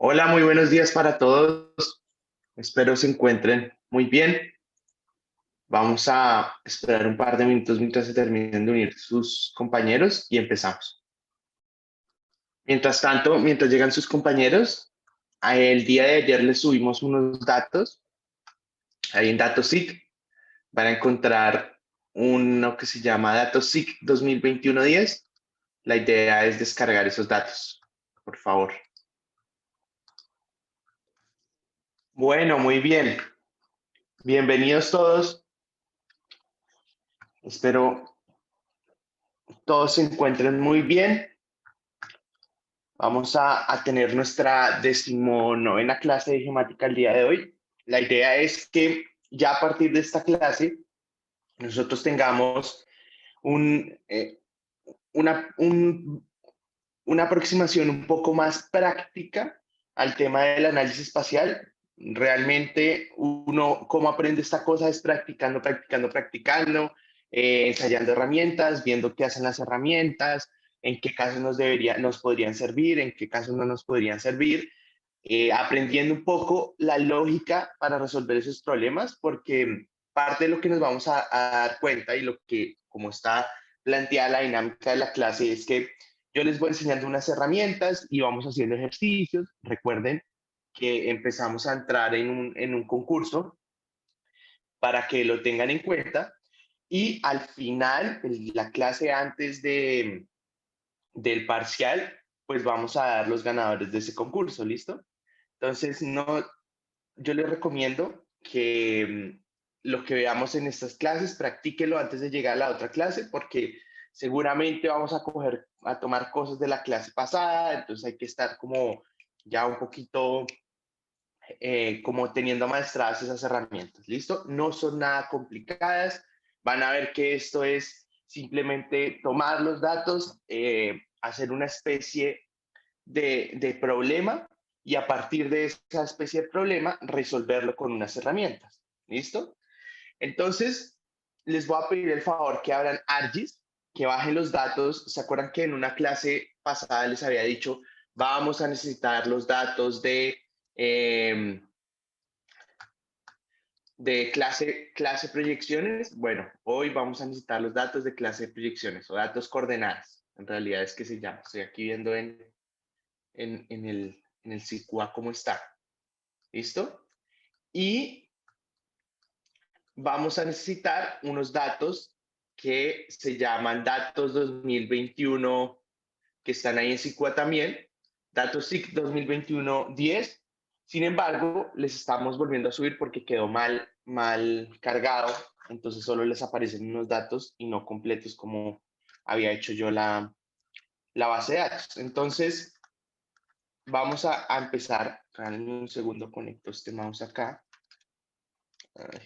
Hola, muy buenos días para todos. Espero se encuentren muy bien. Vamos a esperar un par de minutos mientras se terminen de unir sus compañeros y empezamos. Mientras tanto, mientras llegan sus compañeros, el día de ayer les subimos unos datos. Ahí en DatoSeek van a encontrar uno que se llama DatoSeek 2021-10. La idea es descargar esos datos, por favor. Bueno, muy bien. Bienvenidos todos. Espero todos se encuentren muy bien. Vamos a tener nuestra 19ª clase de gemática el día de hoy. La idea es que ya a partir de esta clase nosotros tengamos un, una aproximación un poco más práctica al tema del análisis espacial. Realmente uno, cómo aprende esta cosa es practicando, practicando, practicando, ensayando herramientas, viendo qué hacen las herramientas, en qué casos nos podrían servir, en qué casos no nos podrían servir, aprendiendo un poco la lógica para resolver esos problemas, porque parte de lo que nos vamos a dar cuenta y lo que, como está planteada la dinámica de la clase, es que yo les voy enseñando unas herramientas y vamos haciendo ejercicios. Recuerden que empezamos a entrar en un concurso para que lo tengan en cuenta y al final, la clase antes del parcial, pues vamos a dar los ganadores de ese concurso, ¿listo? Entonces, no, yo les recomiendo que lo que veamos en estas clases, practíquelo antes de llegar a la otra clase, porque seguramente vamos a tomar cosas de la clase pasada, entonces hay que estar como ya un poquito como teniendo maestradas esas herramientas, ¿listo? No son nada complicadas, van a ver que esto es simplemente tomar los datos, hacer una especie de problema y a partir de esa especie de problema resolverlo con unas herramientas. ¿Listo? Entonces, les voy a pedir el favor que abran ArcGIS, que bajen los datos. ¿Se acuerdan que en una clase pasada les había dicho, vamos a necesitar los datos de clase proyecciones? Bueno, hoy vamos a necesitar los datos de clase proyecciones o datos coordenadas. En realidad es que se llama. Estoy aquí viendo en el SICUA cómo está. ¿Listo? Y vamos a necesitar unos datos que se llaman datos 2021, que están ahí en SICUA también, datos SIC 2021-10. Sin embargo, les estamos volviendo a subir porque quedó mal cargado, entonces solo les aparecen unos datos y no completos como había hecho yo la base de datos. Entonces, vamos a empezar. En un segundo conecto este mouse acá. Ay.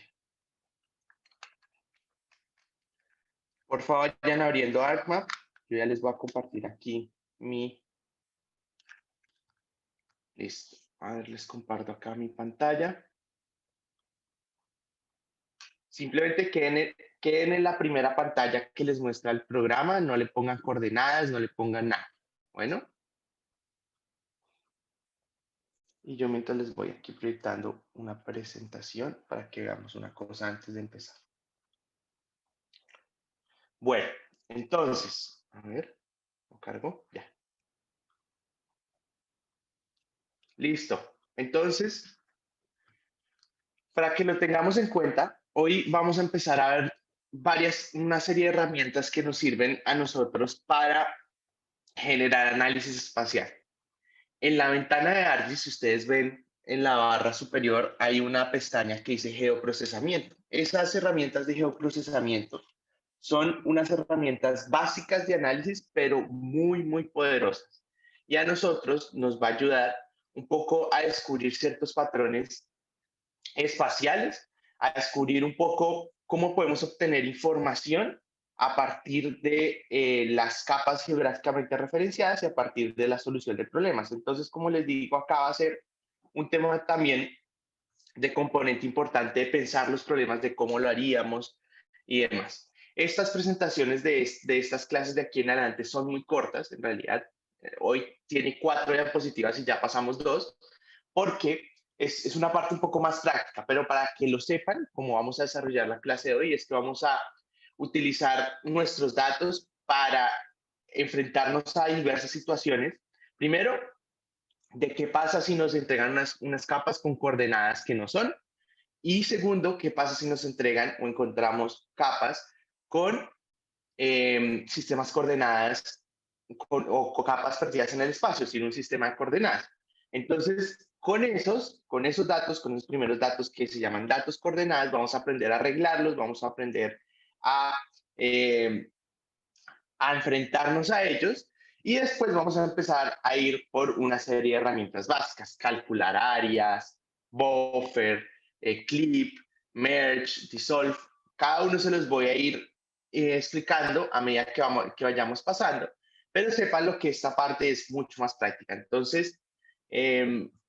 Por favor, vayan abriendo ArcMap. Yo ya les voy a compartir aquí mi... Listo. A ver, les comparto acá mi pantalla. Simplemente queden en la primera pantalla que les muestra el programa. No le pongan coordenadas, no le pongan nada. Bueno. Y yo mientras les voy aquí proyectando una presentación para que veamos una cosa antes de empezar. Bueno, entonces, a ver, lo cargo, ya. Listo. Entonces, para que lo tengamos en cuenta, hoy vamos a empezar a ver una serie de herramientas que nos sirven a nosotros para generar análisis espacial. En la ventana de ArcGIS, si ustedes ven en la barra superior, hay una pestaña que dice geoprocesamiento. Esas herramientas de geoprocesamiento son unas herramientas básicas de análisis, pero muy, muy poderosas. Y a nosotros nos va a ayudar un poco a descubrir ciertos patrones espaciales, a descubrir un poco cómo podemos obtener información a partir de las capas geográficamente referenciadas y a partir de la solución de problemas. Entonces, como les digo, acá va a ser un tema también de componente importante de pensar los problemas, de cómo lo haríamos y demás. Estas presentaciones de estas clases de aquí en adelante son muy cortas, en realidad. Hoy tiene 4 diapositivas y ya pasamos 2, porque es una parte un poco más práctica, pero para que lo sepan, cómo vamos a desarrollar la clase de hoy, es que vamos a utilizar nuestros datos para enfrentarnos a diversas situaciones. Primero, de qué pasa si nos entregan unas capas con coordenadas que no son. Y segundo, qué pasa si nos entregan o encontramos capas con sistemas coordenadas o capas perdidas en el espacio, sin un sistema de coordenadas. Entonces, con esos datos, con esos primeros datos que se llaman datos coordenadas, vamos a aprender a arreglarlos, vamos a aprender a, eh, a enfrentarnos a ellos y después vamos a empezar a ir por una serie de herramientas básicas, calcular áreas, buffer, clip, merge, dissolve. Cada uno se los voy a ir explicando a medida que vayamos pasando, pero sepan lo que esta parte es mucho más práctica. Entonces,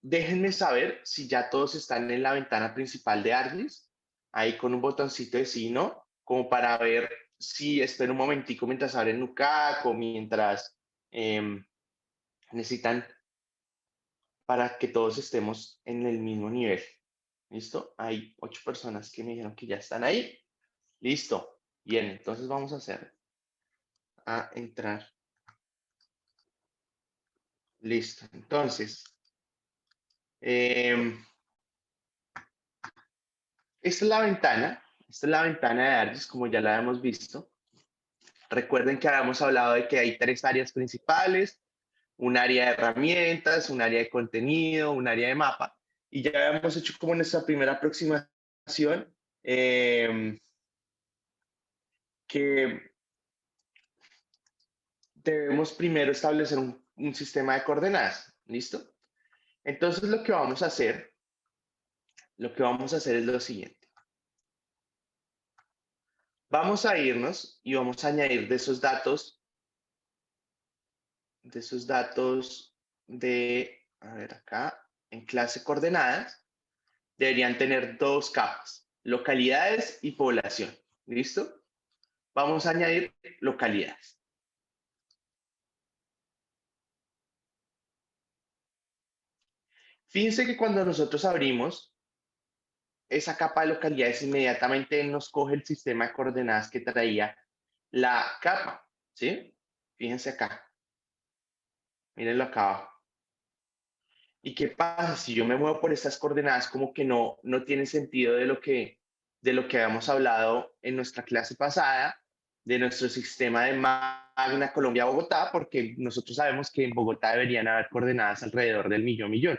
déjenme saber si ya todos están en la ventana principal de ArcGIS, ahí con un botoncito de sí, ¿no? Como para ver si espero un momentico mientras abren Nucac o mientras eh, necesitan para que todos estemos en el mismo nivel. ¿Listo? Hay 8 personas que me dijeron que ya están ahí. Listo. Bien, entonces vamos a entrar. Listo. Entonces, eh, esta es la ventana. Esta es la ventana de ArcGIS, como ya la hemos visto. Recuerden que habíamos hablado de que hay 3 áreas principales: un área de herramientas, un área de contenido, un área de mapa. Y ya habíamos hecho como nuestra primera aproximación, que debemos primero establecer un sistema de coordenadas. ¿Listo? Entonces lo que vamos a hacer es lo siguiente. Vamos a irnos y vamos a añadir a ver acá, en clase coordenadas, deberían tener 2 capas: localidades y población. ¿Listo? Vamos a añadir localidades. Fíjense que cuando nosotros abrimos esa capa de localidades, inmediatamente nos coge el sistema de coordenadas que traía la capa, ¿sí? Fíjense acá, mírenlo acá abajo. ¿Y qué pasa si yo me muevo por estas coordenadas? Como que no tiene sentido de lo que habíamos hablado en nuestra clase pasada, de nuestro sistema de Magna Colombia-Bogotá, porque nosotros sabemos que en Bogotá deberían haber coordenadas alrededor del millón,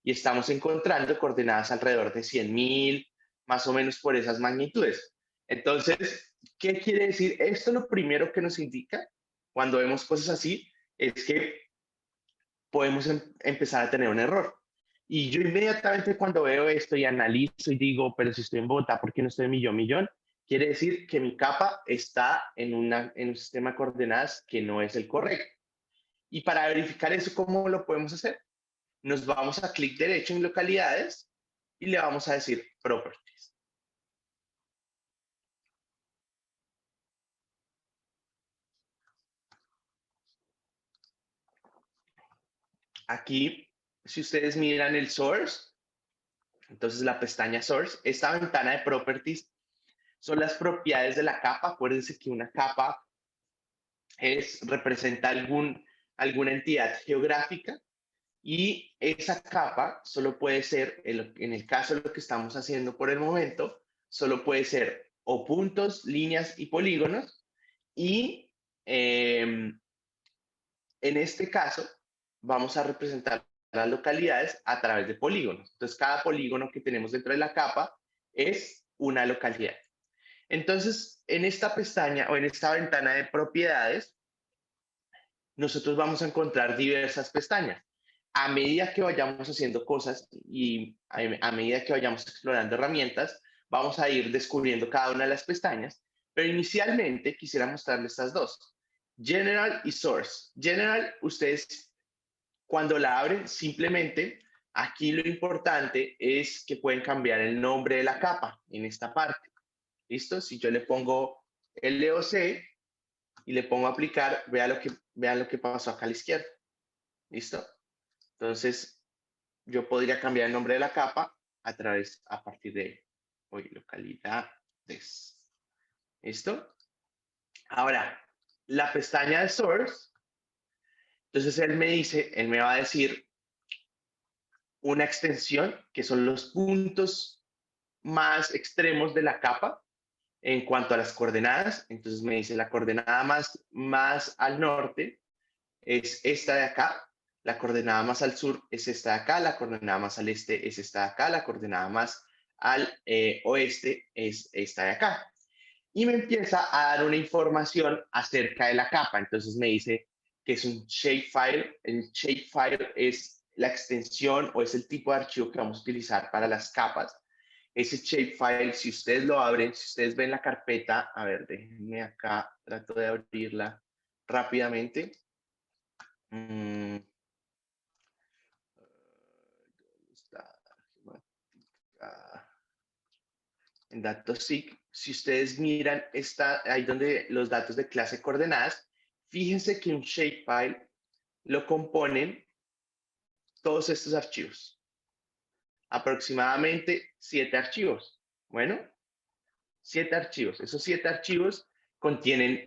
y estamos encontrando coordenadas alrededor de 100.000, más o menos por esas magnitudes. Entonces, ¿qué quiere decir? Esto lo primero que nos indica cuando vemos cosas así es que podemos empezar a tener un error. Y yo inmediatamente cuando veo esto y analizo y digo, pero si estoy en Bogotá, ¿por qué no estoy en millón? Quiere decir que mi capa está en un sistema de coordenadas que no es el correcto. Y para verificar eso, ¿cómo lo podemos hacer? Nos vamos a clic derecho en localidades y le vamos a decir properties. Aquí, si ustedes miran el source, entonces la pestaña source, esta ventana de properties son las propiedades de la capa. Acuérdense que una capa representa alguna entidad geográfica, y esa capa solo puede ser, en el caso de lo que estamos haciendo por el momento, solo puede ser o puntos, líneas y polígonos. Y en este caso vamos a representar las localidades a través de polígonos. Entonces, cada polígono que tenemos dentro de la capa es una localidad. Entonces, en esta pestaña o en esta ventana de propiedades, nosotros vamos a encontrar diversas pestañas. A medida que vayamos haciendo cosas y a medida que vayamos explorando herramientas, vamos a ir descubriendo cada una de las pestañas, pero inicialmente quisiera mostrarles estas dos: General y Source. General, ustedes cuando la abren, simplemente aquí lo importante es que pueden cambiar el nombre de la capa en esta parte. ¿Listo? Si yo le pongo LOC y le pongo aplicar, vean lo que pasó acá a la izquierda. ¿Listo? Entonces, yo podría cambiar el nombre de la capa a partir de hoy, localidades. ¿Listo? Ahora, la pestaña de source, entonces él me va a decir una extensión, que son los puntos más extremos de la capa en cuanto a las coordenadas. Entonces me dice la coordenada más al norte es esta de acá, la coordenada más al sur es esta de acá, la coordenada más al este es esta de acá, la coordenada más al oeste es esta de acá. Y me empieza a dar una información acerca de la capa. Entonces me dice que es un shapefile. El shapefile es la extensión o es el tipo de archivo que vamos a utilizar para las capas. Ese shapefile, si ustedes lo abren, si ustedes ven la carpeta, a ver, déjenme acá, trato de abrirla rápidamente. ¿Dónde está? En datos SIG, si ustedes miran, está ahí donde los datos de clase coordenadas, fíjense que un shapefile lo componen todos estos archivos, aproximadamente 7 archivos. Bueno, 7 archivos. Esos 7 archivos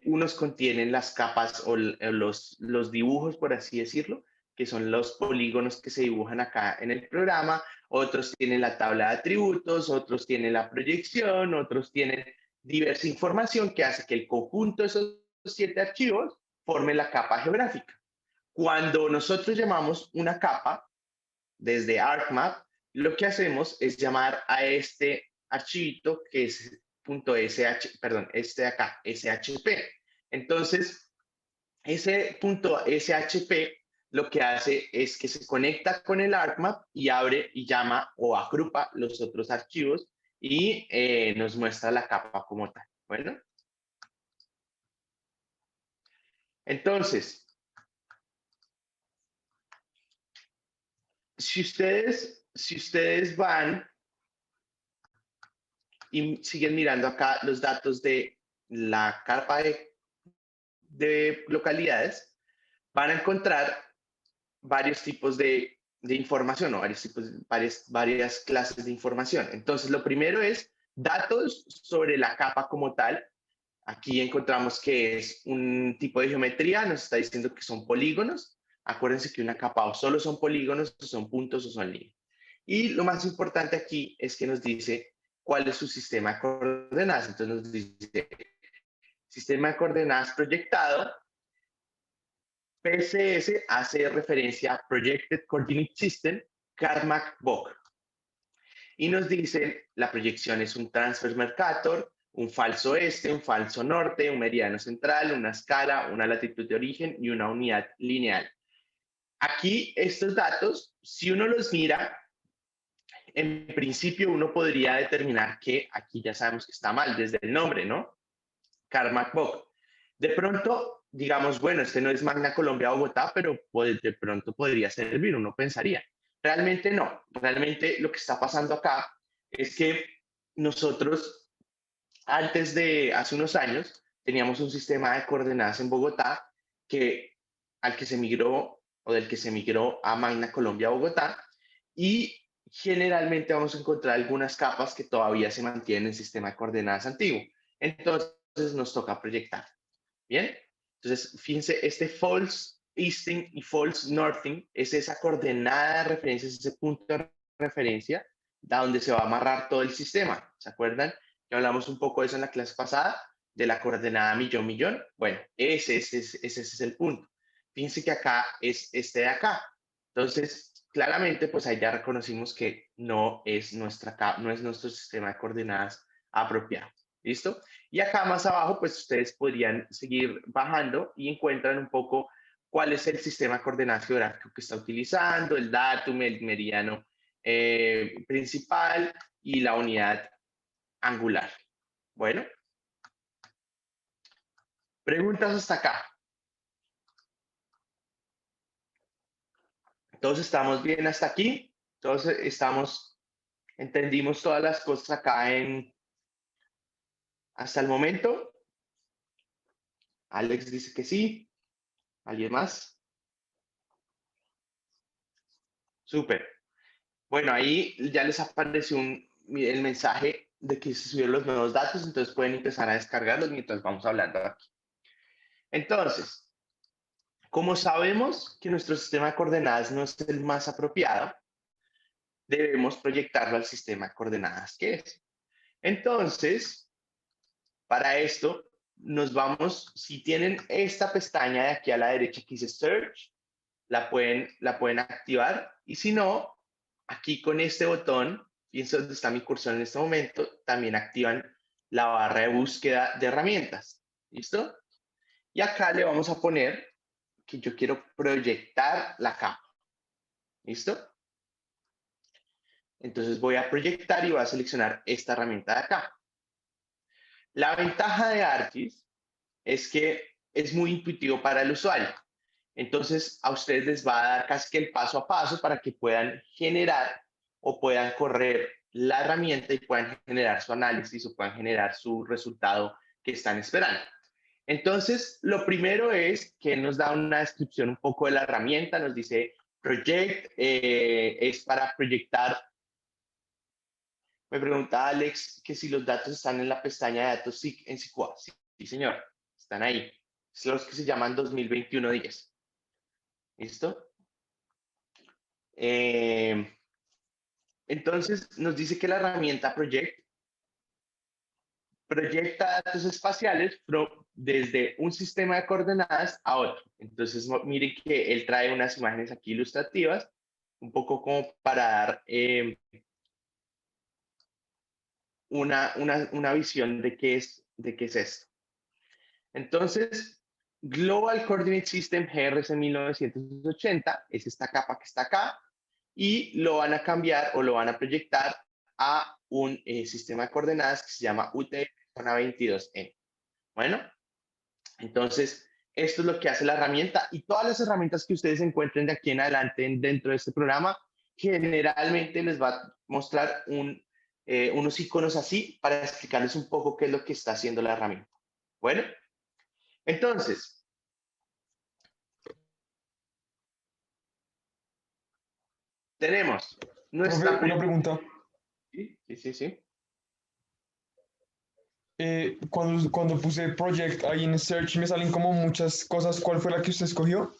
unos contienen las capas o los dibujos, por así decirlo, que son los polígonos que se dibujan acá en el programa, otros tienen la tabla de atributos, otros tienen la proyección, otros tienen diversa información que hace que el conjunto de esos 7 archivos forme la capa geográfica. Cuando nosotros llamamos una capa desde ArcMap, lo que hacemos es llamar a este archivito que es .sh, perdón, este de acá, SHP. Entonces, ese .shp lo que hace es que se conecta con el ArcMap y abre y llama o agrupa los otros archivos y nos muestra la capa como tal. Bueno, entonces, si ustedes van y siguen mirando acá los datos de la carpa de localidades, van a encontrar varios tipos de información o varias clases de información. Entonces, lo primero es datos sobre la capa como tal. Aquí encontramos que es un tipo de geometría, nos está diciendo que son polígonos. Acuérdense que una capa o solo son polígonos, o son puntos o son líneas. Y lo más importante aquí es que nos dice cuál es su sistema de coordenadas. Entonces nos dice sistema de coordenadas proyectado. PCS hace referencia a Projected Coordinate System, CARMAC-BOC. Y nos dice, la proyección es un transfer Mercator, un falso este, un falso norte, un meridiano central, una escala, una latitud de origen y una unidad lineal. Aquí estos datos, si uno los mira, en principio uno podría determinar que aquí ya sabemos que está mal desde el nombre, ¿no? CARMAC-BOC. De pronto, digamos, bueno, este no es Magna Colombia Bogotá, pero de pronto podría servir, uno pensaría. Realmente no, realmente lo que está pasando acá es que nosotros, hace unos años, teníamos un sistema de coordenadas en Bogotá que, al que se migró o del que se migró a Magna Colombia Bogotá y generalmente vamos a encontrar algunas capas que todavía se mantienen en el sistema de coordenadas antiguo. Entonces nos toca proyectar. ¿Bien? Entonces, fíjense, este false easting y false northing es esa coordenada de referencia, es ese punto de referencia da donde se va a amarrar todo el sistema. ¿Se acuerdan? Que hablamos un poco de eso en la clase pasada, de la coordenada millón, millón. Bueno, ese es el punto. Fíjense que acá es este de acá. Entonces, claramente, pues ahí ya reconocimos que no es nuestro sistema de coordenadas apropiado. ¿Listo? Y acá más abajo, pues ustedes podrían seguir bajando y encuentran un poco cuál es el sistema de coordenadas geográfico que está utilizando, el datum, el meridiano principal y la unidad angular. Bueno, preguntas hasta acá. Todos estamos bien hasta aquí. Todos entendimos todas las cosas acá hasta el momento. Alex dice que sí. ¿Alguien más? Súper. Bueno, ahí ya les apareció el mensaje de que se subieron los nuevos datos, entonces pueden empezar a descargarlos mientras vamos hablando aquí. Entonces, como sabemos que nuestro sistema de coordenadas no es el más apropiado, debemos proyectarlo al sistema de coordenadas que es. Entonces, para esto, nos vamos, si tienen esta pestaña de aquí a la derecha que dice Search, la pueden activar, y si no, aquí con este botón, fíjense dónde está mi cursor en este momento, también activan la barra de búsqueda de herramientas. ¿Listo? Y acá le vamos a poner que yo quiero proyectar la capa. ¿Listo? Entonces voy a proyectar y voy a seleccionar esta herramienta de acá. La ventaja de ArcGIS es que es muy intuitivo para el usuario. Entonces, a ustedes les va a dar casi que el paso a paso para que puedan generar o puedan correr la herramienta y puedan generar su análisis o puedan generar su resultado que están esperando. Entonces, lo primero es que nos da una descripción un poco de la herramienta, nos dice Project, es para proyectar. Me pregunta Alex que si los datos están en la pestaña de datos en SICUA. Sí, sí, señor, están ahí. Son los que se llaman 2021-10. ¿Listo? Entonces, nos dice que la herramienta Project proyecta datos espaciales desde un sistema de coordenadas a otro. Entonces, miren que él trae unas imágenes aquí ilustrativas, un poco como para dar una visión de qué es esto. Entonces, Global Coordinate System GRC 1980 es esta capa que está acá, y lo van a cambiar o lo van a proyectar a un sistema de coordenadas que se llama UTM zona 22N. Bueno, entonces esto es lo que hace la herramienta, y todas las herramientas que ustedes encuentren de aquí en adelante dentro de este programa generalmente les va a mostrar unos iconos así para explicarles un poco qué es lo que está haciendo la herramienta. Bueno, entonces, tenemos Profe, nuestra... una pregunta. Sí, sí, sí, sí. Cuando puse Project ahí en Search me salen como muchas cosas. ¿Cuál fue la que usted escogió?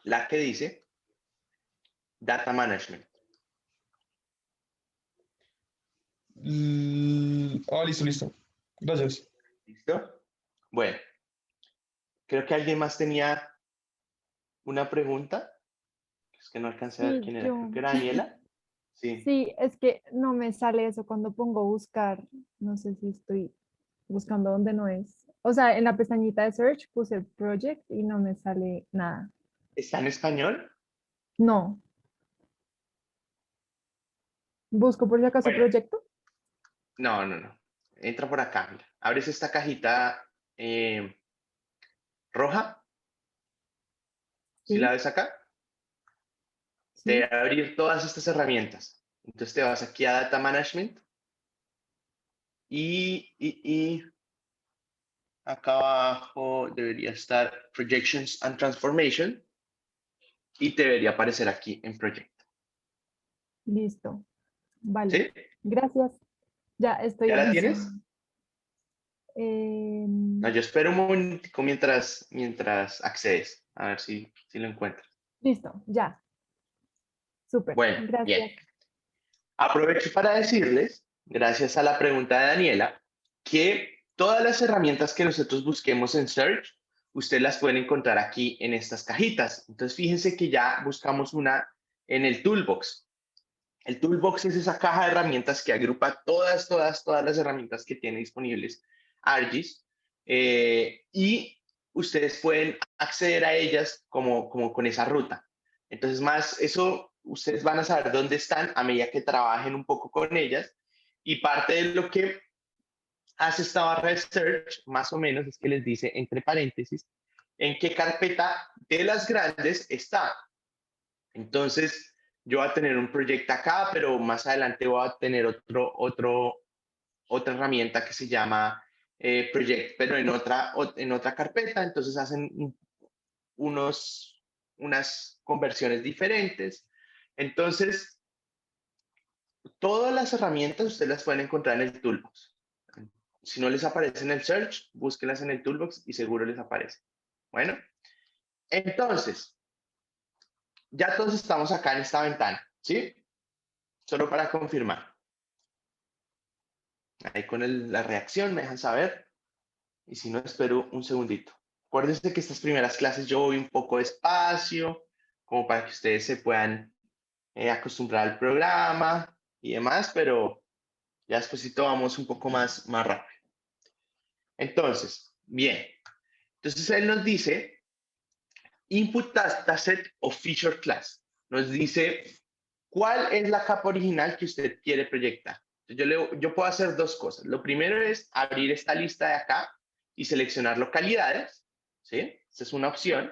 La que dice Data Management. Listo, listo. Gracias. ¿Listo? Bueno, creo que alguien más tenía una pregunta. Es que no alcancé a ver Sí, quién era. Creo yo. que era Daniela. Sí. Sí, es que no me sale eso cuando pongo buscar. No sé si estoy buscando donde no es. O sea, en la pestañita de search puse project y no me sale nada. ¿Está en español? No. Busco por si acaso Bueno, proyecto. no, no, no. Entra por acá. Mira. Abres esta cajita roja. ¿Sí la Sí, ves acá? Te va sí, a abrir todas estas herramientas. Entonces te vas aquí a Data Management y acá abajo debería estar Projections and Transformation y te debería aparecer aquí en Project. listo. Vale. ¿Sí? Gracias. Ya estoy ¿Ya en la eso. tienes? No, Em, yo espero un momentico mientras accedes, a ver si lo encuentras. listo, ya. Súper. Bueno, bien. Gracias. Aprovecho para decirles, gracias a la pregunta de Daniela, que todas las herramientas que nosotros busquemos en Search, ustedes las pueden encontrar aquí en estas cajitas. Entonces, fíjense que ya buscamos una en el Toolbox. El Toolbox es esa caja de herramientas que agrupa todas las herramientas que tiene disponibles ArcGIS, y ustedes pueden acceder a ellas como con esa ruta. Entonces, más eso, ustedes van a saber dónde están a medida que trabajen un poco con ellas, y parte de lo que hace esta barra de search, más o menos, es que les dice, entre paréntesis, en qué carpeta de las grandes está. Entonces, yo voy a tener un proyecto acá, pero más adelante voy a tener otra herramienta que se llama Project, pero en otra carpeta. Entonces hacen unas conversiones diferentes. Entonces, todas las herramientas ustedes las pueden encontrar en el Toolbox. Si no les aparece en el Search, búsquenlas en el Toolbox y seguro les aparece. Bueno, entonces, ya todos estamos acá en esta ventana, ¿sí? Solo para confirmar. Ahí con la reacción me dejan saber. Y si no, espero un segundito. Acuérdense que estas primeras clases yo voy un poco despacio, como para que ustedes se puedan acostumbrar al programa y demás, pero ya despuesito vamos un poco más rápido. Entonces, bien. Entonces él nos dice input dataset o feature class. Nos dice cuál es la capa original que usted quiere proyectar. Yo puedo hacer dos cosas. Lo primero es abrir esta lista de acá y seleccionar localidades, ¿sí? Esta es una opción.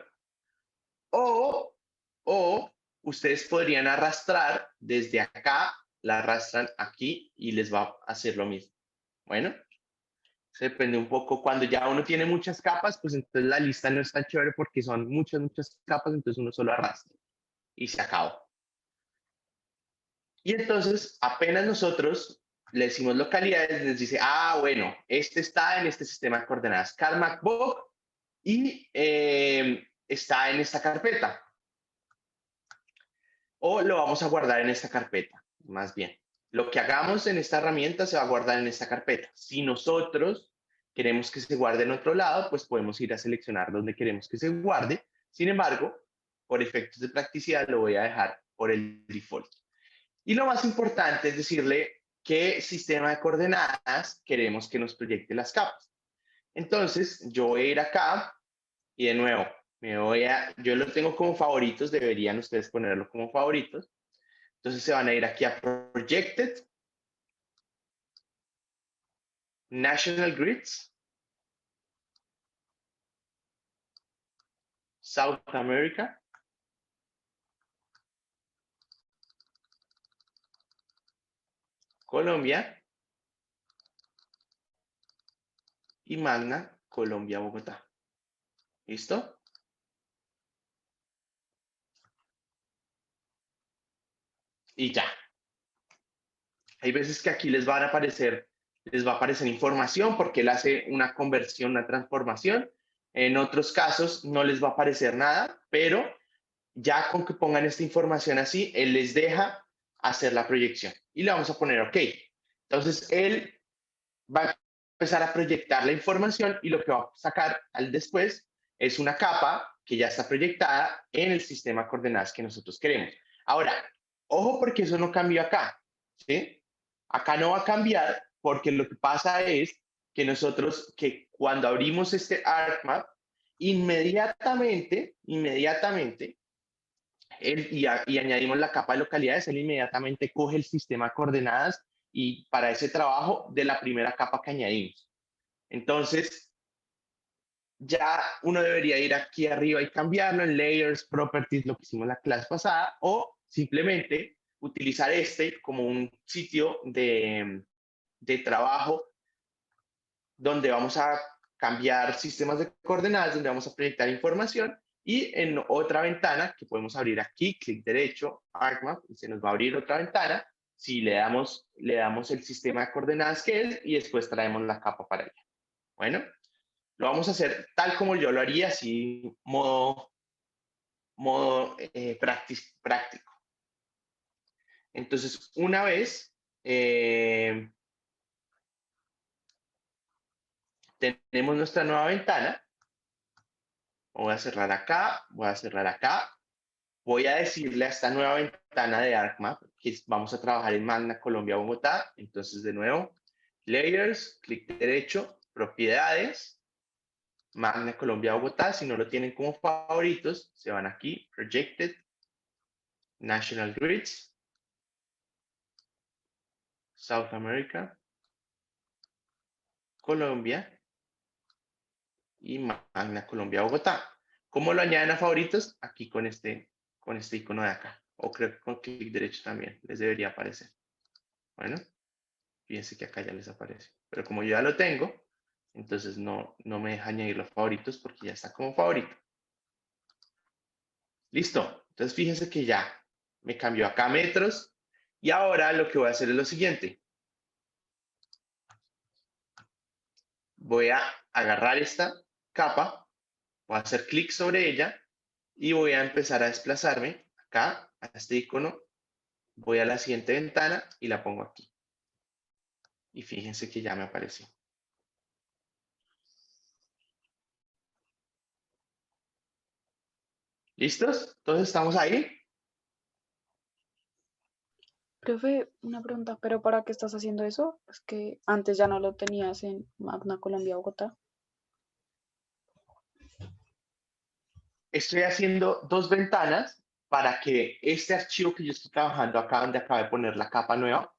O ustedes podrían arrastrar desde acá, la arrastran aquí y les va a hacer lo mismo. Bueno, se depende un poco. Cuando ya uno tiene muchas capas, pues entonces la lista no es tan chévere porque son muchas capas, entonces uno solo arrastra y se acabó. Y entonces, apenas nosotros le decimos localidades, les dice, ah, bueno, este está en este sistema de coordenadas CalMacBook y está en esta carpeta. O lo vamos a guardar en esta carpeta, más bien. Lo que hagamos en esta herramienta se va a guardar en esta carpeta. Si nosotros queremos que se guarde en otro lado, pues podemos ir a seleccionar donde queremos que se guarde. Sin embargo, por efectos de practicidad, lo voy a dejar por el default. Y lo más importante es decirle qué sistema de coordenadas queremos que nos proyecte las capas. Entonces, yo voy a ir acá y de nuevo, yo lo tengo como favoritos, deberían ustedes ponerlo como favoritos. Entonces se van a ir aquí a Projected, National Grids, South America, Colombia y Magna, Colombia, Bogotá. ¿Listo? Y ya. Hay veces que aquí les va a aparecer información porque él hace una conversión, una transformación. En otros casos no les va a aparecer nada, pero ya con que pongan esta información así, él les deja hacer la proyección. Y le vamos a poner OK. Entonces, él va a empezar a proyectar la información y lo que va a sacar al después es una capa que ya está proyectada en el sistema de coordenadas que nosotros queremos. Ahora, ojo porque eso no cambió acá, ¿sí? Acá no va a cambiar porque lo que pasa es que nosotros, que cuando abrimos este ArcMap, inmediatamente, y añadimos la capa de localidades, él inmediatamente coge el sistema de coordenadas y para ese trabajo de la primera capa que añadimos. Entonces, ya uno debería ir aquí arriba y cambiarlo en Layers, Properties, lo que hicimos la clase pasada, o simplemente utilizar este como un sitio de trabajo donde vamos a cambiar sistemas de coordenadas, donde vamos a proyectar información y en otra ventana que podemos abrir aquí, clic derecho, ArcMap, y se nos va a abrir otra ventana. Si le damos el sistema de coordenadas que es y después traemos la capa para ella. Bueno, lo vamos a hacer tal como yo lo haría, así modo práctico. Entonces, una vez tenemos nuestra nueva ventana, voy a cerrar acá, voy a cerrar acá, voy a decirle a esta nueva ventana de ArcMap que vamos a trabajar en Magna, Colombia, Bogotá. Entonces, de nuevo, Layers, clic derecho, Propiedades, Magna, Colombia, Bogotá. Si no lo tienen como favoritos, se van aquí, Projected, National Grids, South America, Colombia y Magna, Colombia, Bogotá. ¿Cómo lo añaden a favoritos? Aquí con este icono de acá. O creo que con clic derecho también les debería aparecer. Bueno, fíjense que acá ya les aparece. Pero como yo ya lo tengo, entonces no me deja añadir los favoritos porque ya está como favorito. Listo. Entonces fíjense que ya Me cambió acá a metros. Y ahora lo que voy a hacer es lo siguiente. Voy a agarrar esta capa, voy a hacer clic sobre ella y voy a empezar a desplazarme acá, a este icono. Voy a la siguiente ventana y la pongo aquí. Y fíjense que ya me apareció. ¿Listos? Entonces estamos ahí. Profe, una pregunta, ¿pero para qué estás haciendo eso? Es que antes ya no lo tenías en Magna Colombia Bogotá. Estoy haciendo dos ventanas para que este archivo que yo estoy trabajando acá, donde acabo de poner la capa nueva,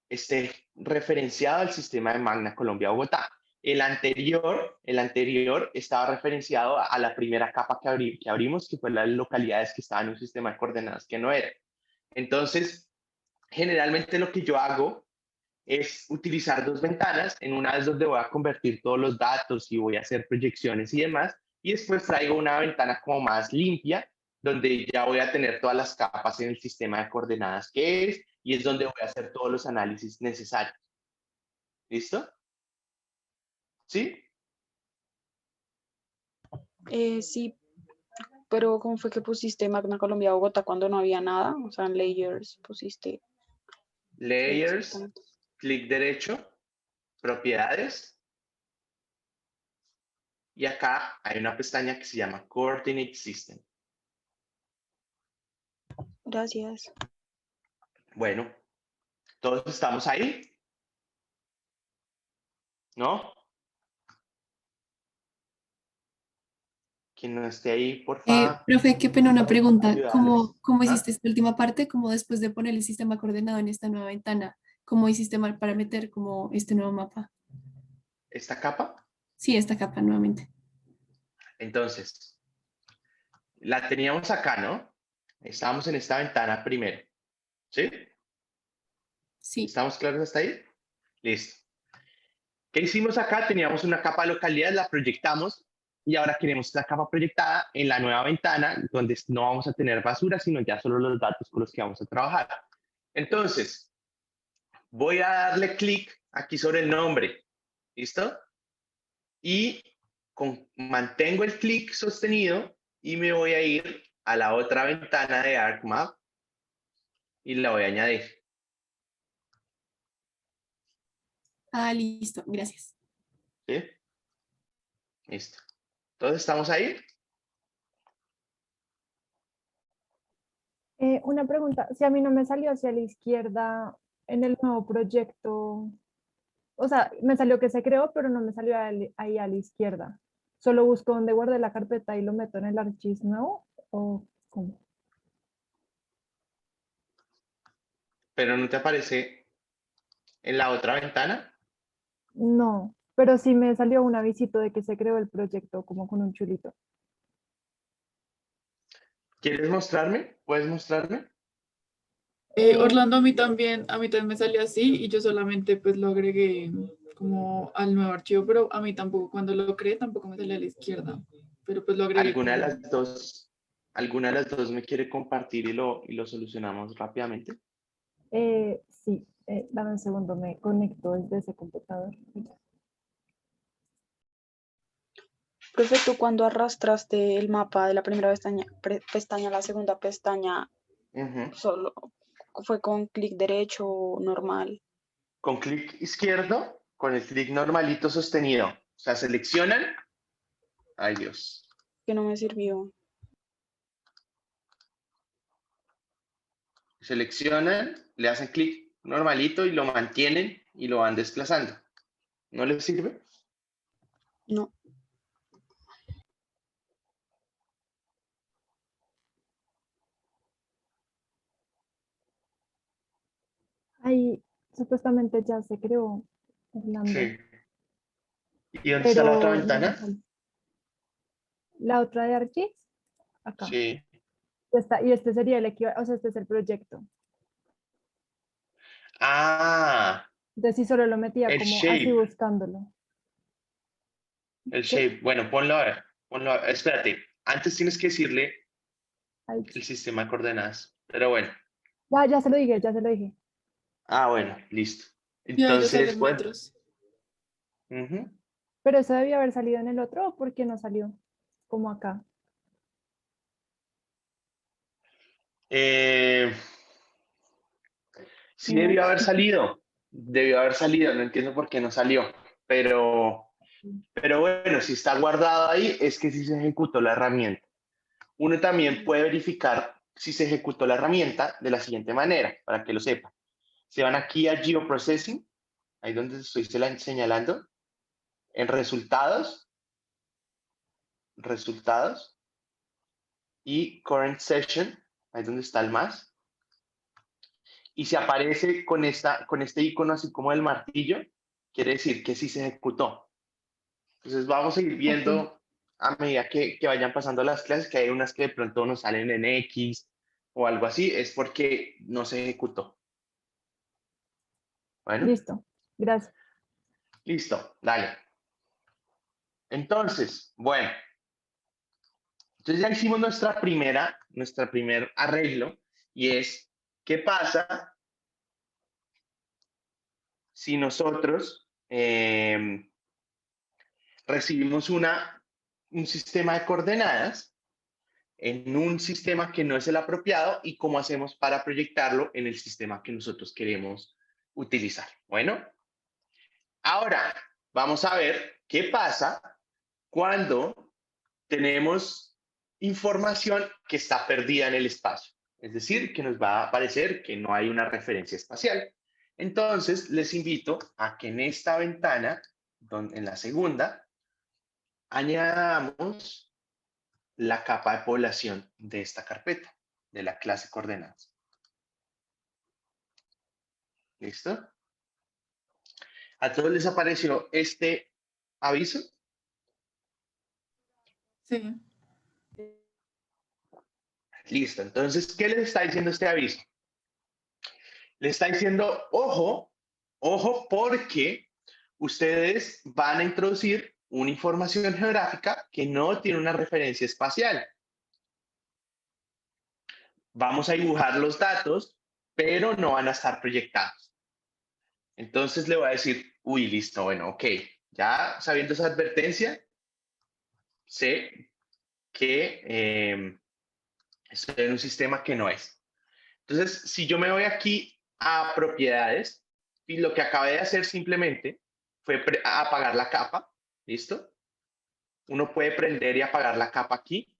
esté referenciado al sistema de Magna Colombia Bogotá. El anterior estaba referenciado a la primera capa que abrimos, que fue las localidades que estaban en un sistema de coordenadas que no era. Entonces, generalmente lo que yo hago es utilizar dos ventanas. En una es donde voy a convertir todos los datos y voy a hacer proyecciones y demás. Y después traigo una ventana como más limpia, donde ya voy a tener todas las capas en el sistema de coordenadas que es, y es donde voy a hacer todos los análisis necesarios. ¿Listo? ¿Sí? Sí, pero ¿cómo fue que pusiste Magna Colombia Bogotá cuando no había nada? O sea, en Layers pusiste ¿qué Layers, exactamente? clic derecho, propiedades, y acá hay una pestaña que se llama Coordinate System. Gracias. Bueno, todos estamos ahí, ¿no? Quien no esté ahí, por favor, Profe, qué pena una pregunta. ayudarles. ¿Cómo ¿Ah? hiciste esta última parte? ¿Cómo después de poner el sistema coordenado en esta nueva ventana? ¿Cómo hiciste para meter como este nuevo mapa? Esta capa, Sí, esta capa nuevamente. entonces, la teníamos acá, ¿no? Estábamos en esta ventana primero, ¿sí? Sí. ¿Estamos claros hasta ahí? Listo. ¿Qué hicimos acá? Teníamos una capa de localidad, la proyectamos y ahora queremos la capa proyectada en la nueva ventana donde no vamos a tener basura, sino ya solo los datos con los que vamos a trabajar. Entonces, voy a darle clic aquí sobre el nombre, ¿listo? Y mantengo el clic sostenido y me voy a ir a la otra ventana de ArcMap y la voy a añadir. Ah, listo. Gracias. ¿Sí? Listo. Entonces, ¿estamos ahí? Una pregunta, si a mí no me salió hacia la izquierda en el nuevo proyecto, o sea, me salió que se creó, pero no me salió ahí a la izquierda. Solo busco donde guardé la carpeta y lo meto en el archivo nuevo, o cómo. Pero no te aparece en la otra ventana. No, pero sí me salió un avisito de que se creó el proyecto como con un chulito. ¿Quieres mostrarme? ¿Puedes mostrarme? Orlando, a mí también me salió así y yo solamente pues lo agregué como al nuevo archivo, pero a mí tampoco, cuando lo creé tampoco me salía a la izquierda, pero pues lo agregué ¿Alguna de como, las dos, alguna de las dos me quiere compartir y lo solucionamos rápidamente? Sí, dame un segundo, me conecto desde ese computador. Profe, tú cuando arrastraste el mapa de la primera pestaña a la segunda pestaña, Ujú. solo fue con clic derecho normal. Con clic izquierdo, con el clic normalito sostenido. O sea, seleccionan. Ay, Dios. Que no me sirvió. Seleccionan, le hacen clic normalito y lo mantienen y lo van desplazando. ¿No les sirve? No. Ahí supuestamente ya se creó, Orlando, Sí. ¿Y dónde está la otra pero no me ventana? sale. La otra de ArcGIS, acá. Sí. Ya está, y este sería el equivalente, o sea, este es el proyecto. Ah, Entonces sí solo lo metía el como así shape. buscándolo. El ¿Qué? shape. Bueno, ponlo a ver. Ponlo a ver. Espérate. Antes tienes que decirle Ahí. el sistema de coordenadas. Pero bueno, Ya se lo dije, ya se lo dije. bueno, listo. Ya Entonces, salen bueno, metros. ujú. Pero eso debió haber salido en el otro, ¿o por qué no salió? Como acá. Eh, sí No. debió haber salido, no entiendo por qué no salió, pero bueno, si está guardado ahí es que sí se ejecutó la herramienta. Uno también puede verificar si se ejecutó la herramienta de la siguiente manera, para que lo sepa. Se van aquí a Geoprocessing, ahí donde estoy señalando, en resultados, y Current Session, ahí donde está el más, y si aparece con este icono así como el martillo, quiere decir que sí se ejecutó. Entonces vamos a ir Ok, viendo a medida que vayan pasando las clases, que hay unas que de pronto nos salen en X o algo así, es porque no se ejecutó. Bueno, listo. Gracias. listo, dale. Entonces, bueno, entonces ya hicimos nuestra primer arreglo y es, ¿qué pasa si nosotros recibimos un sistema de coordenadas en un sistema que no es el apropiado y cómo hacemos para proyectarlo en el sistema que nosotros queremos utilizar? Bueno, ahora vamos a ver qué pasa cuando tenemos información que está perdida en el espacio. Es decir, que nos va a parecer que no hay una referencia espacial. Entonces, les invito a que en esta ventana, en la segunda, añadamos la capa de población de esta carpeta, de la clase coordenadas. ¿Listo? ¿A todos les apareció este aviso? Sí. Listo. Entonces, ¿qué les está diciendo este aviso? Le está diciendo, ojo, ojo, porque ustedes van a introducir una información geográfica que no tiene una referencia espacial. Vamos a dibujar los datos, pero no van a estar proyectados. Entonces le voy a decir, uy, listo, bueno, ok, ya sabiendo esa advertencia, sé que estoy en un sistema que no es. Entonces, si yo me voy aquí a propiedades, y lo que acabé de hacer simplemente fue apagar la capa, ¿listo? Uno puede prender y apagar la capa aquí,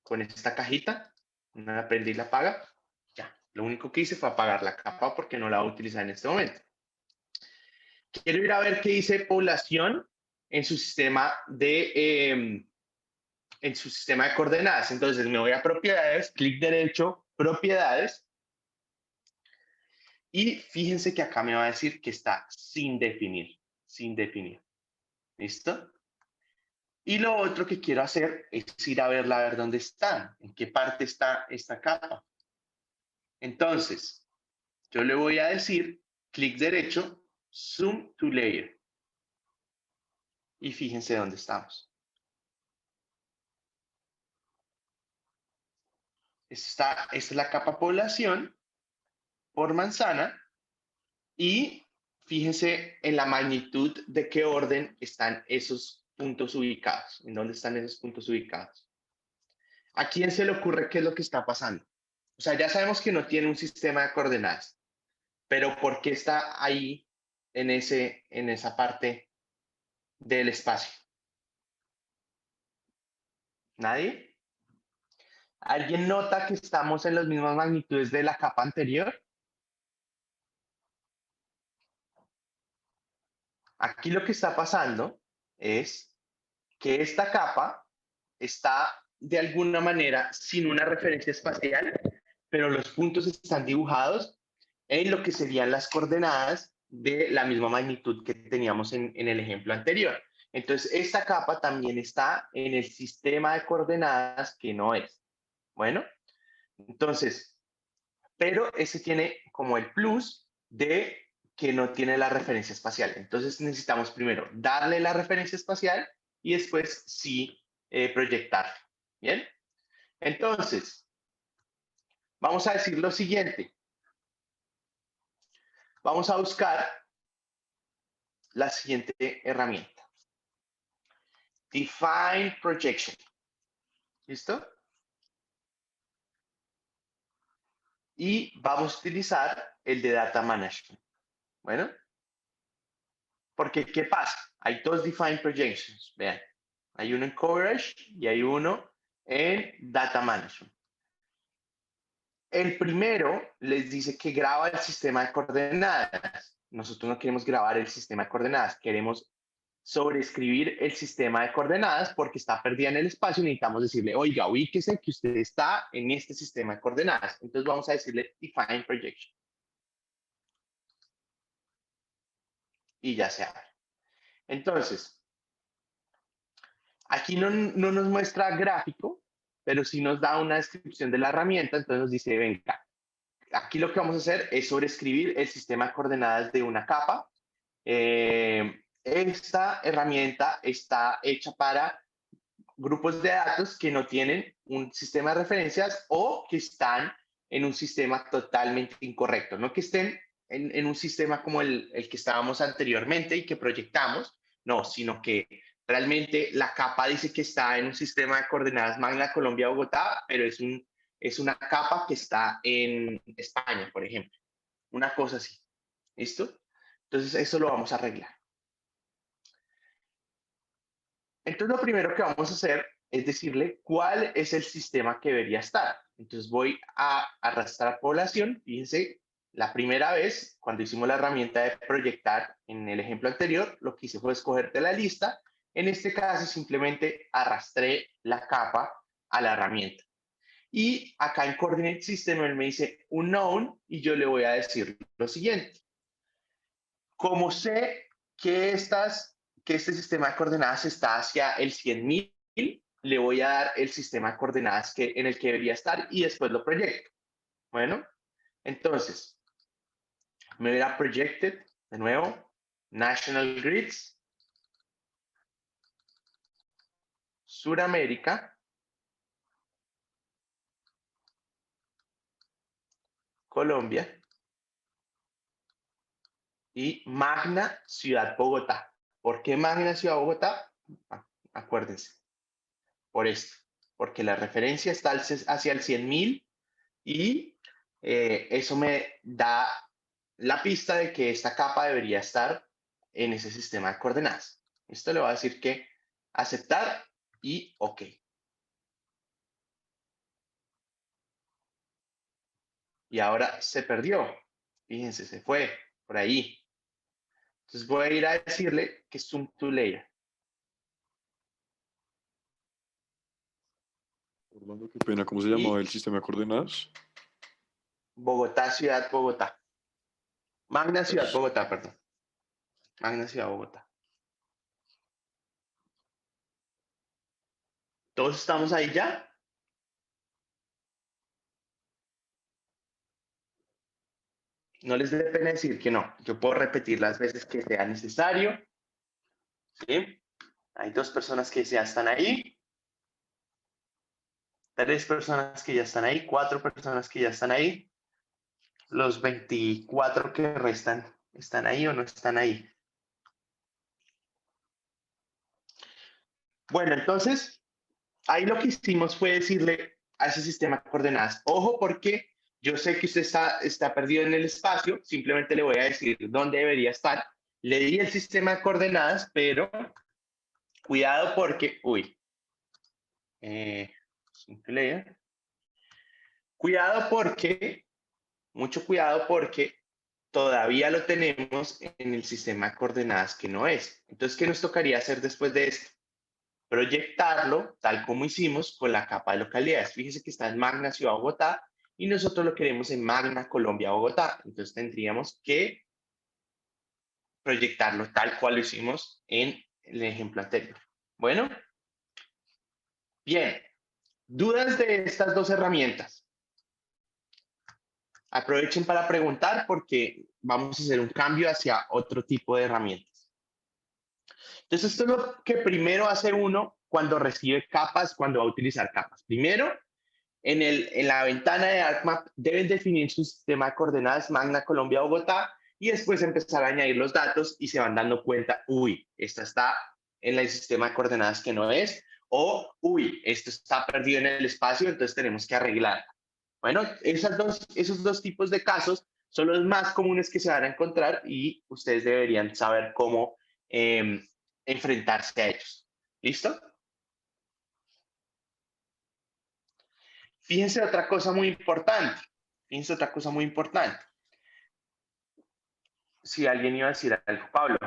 con esta cajita. Una la prende y la apaga. Ya, lo único que hice fue apagar la capa porque no la voy a utilizar en este momento. Quiero ir a ver qué dice población en su sistema de coordenadas. Entonces me voy a propiedades, clic derecho, propiedades, y fíjense que acá me va a decir que está sin definir, sin definir. ¿Listo? Y lo otro que quiero hacer es ir a verla, a ver dónde está, en qué parte está esta capa. Entonces, yo le voy a decir, clic derecho, zoom to layer. Y fíjense dónde estamos. Esta es la capa población por manzana y fíjense en la magnitud de qué orden están esos puntos ubicados, en dónde están esos puntos ubicados. ¿A quién se le ocurre qué es lo que está pasando? O sea, ya sabemos que no tiene un sistema de coordenadas, pero ¿por qué está ahí en esa parte del espacio? ¿Nadie? ¿Alguien nota que estamos en las mismas magnitudes de la capa anterior? Aquí lo que está pasando es que esta capa está de alguna manera sin una referencia espacial, pero los puntos están dibujados en lo que serían las coordenadas de la misma magnitud que teníamos en el ejemplo anterior. Entonces, esta capa también está en el sistema de coordenadas que no es. Bueno, entonces, pero ese tiene como el plus de que no tiene la referencia espacial. Entonces necesitamos primero darle la referencia espacial y después sí proyectar. Bien, entonces Vamos a decir lo siguiente. Vamos a buscar la siguiente herramienta. Define projection. ¿Listo? Y vamos a utilizar el de Data Management. Bueno, porque ¿qué pasa? Hay dos Define Projections. Vean, hay uno en Coverage y hay uno en Data Management. El primero les dice que graba el sistema de coordenadas. Nosotros no queremos grabar el sistema de coordenadas, queremos sobreescribir el sistema de coordenadas porque está perdida en el espacio y necesitamos decirle, oiga, ubíquese que usted está en este sistema de coordenadas. Entonces vamos a decirle Define Projection. Y ya se abre. Entonces, aquí no nos muestra gráfico, pero sí nos da una descripción de la herramienta. Entonces nos dice, venga, aquí lo que vamos a hacer es sobreescribir el sistema de coordenadas de una capa. Esta herramienta está hecha para grupos de datos que no tienen un sistema de referencias o que están en un sistema totalmente incorrecto, no que estén en un sistema como el que estábamos anteriormente y que proyectamos, no, sino que realmente la capa dice que está en un sistema de coordenadas Magna Colombia Bogotá, pero es una capa que está en España, por ejemplo. Una cosa así. ¿Listo? Entonces, eso lo vamos a arreglar. Entonces, lo primero que vamos a hacer es decirle cuál es el sistema que debería estar. Entonces, voy a arrastrar población. Fíjense, la primera vez, cuando hicimos la herramienta de proyectar en el ejemplo anterior, lo que hice fue escoger de la lista. En este caso, simplemente arrastré la capa a la herramienta. Y acá en Coordinate System, él me dice unknown y yo le voy a decir lo siguiente. Como sé que este sistema de coordenadas está hacia el 100.000, le voy a dar el sistema de coordenadas en el que debería estar y después lo proyecto. Bueno, entonces, me voy a Projected, de nuevo, National Grids, Suramérica, Colombia y Magna Ciudad Bogotá. ¿Por qué Magna Ciudad Bogotá? Acuérdense, por esto, porque la referencia está hacia el 100.000 y eso me da la pista de que esta capa debería estar en ese sistema de coordenadas. Esto le va a decir que aceptar y OK. Y ahora se perdió. Fíjense, se fue por ahí. Entonces voy a ir a decirle que Zoom to Layer. Orlando, qué pena, ¿cómo se llamaba el sistema de coordenadas? Bogotá, Ciudad Bogotá. Magna Ciudad Bogotá, perdón. Magna Ciudad Bogotá. ¿Todos estamos ahí ya? No les dé pena decir que no. Yo puedo repetir las veces que sea necesario. ¿Sí? Hay 2 personas que ya están ahí. 3 personas que ya están ahí. 4 personas que ya están ahí. Los 24 que restan, ¿están ahí o no están ahí? Bueno, entonces, ahí lo que hicimos fue decirle a ese sistema de coordenadas, ojo porque yo sé que usted está perdido en el espacio, simplemente le voy a decir dónde debería estar. Le di el sistema de coordenadas, pero cuidado porque, cuidado porque, mucho cuidado porque todavía lo tenemos en el sistema de coordenadas que no es. Entonces, ¿qué nos tocaría hacer después de esto? Proyectarlo tal como hicimos con la capa de localidades. Fíjese que está en Magna Ciudad Bogotá y nosotros lo queremos en Magna Colombia Bogotá. Entonces tendríamos que proyectarlo tal cual lo hicimos en el ejemplo anterior. Bueno, bien. ¿Dudas de estas 2 herramientas? Aprovechen para preguntar porque vamos a hacer un cambio hacia otro tipo de herramientas. Entonces, esto es lo que primero hace uno cuando recibe capas, cuando va a utilizar capas. Primero, en la ventana de ArcMap deben definir su sistema de coordenadas Magna, Colombia, Bogotá, y después empezar a añadir los datos y se van dando cuenta, uy, esta está en el sistema de coordenadas que no es, o uy, esto está perdido en el espacio, entonces tenemos que arreglar. Bueno, esos dos tipos de casos son los más comunes que se van a encontrar y ustedes deberían saber cómo enfrentarse a ellos. ¿Listo? Fíjense otra cosa muy importante. Fíjense otra cosa muy importante. Si alguien iba a decir algo, Pablo.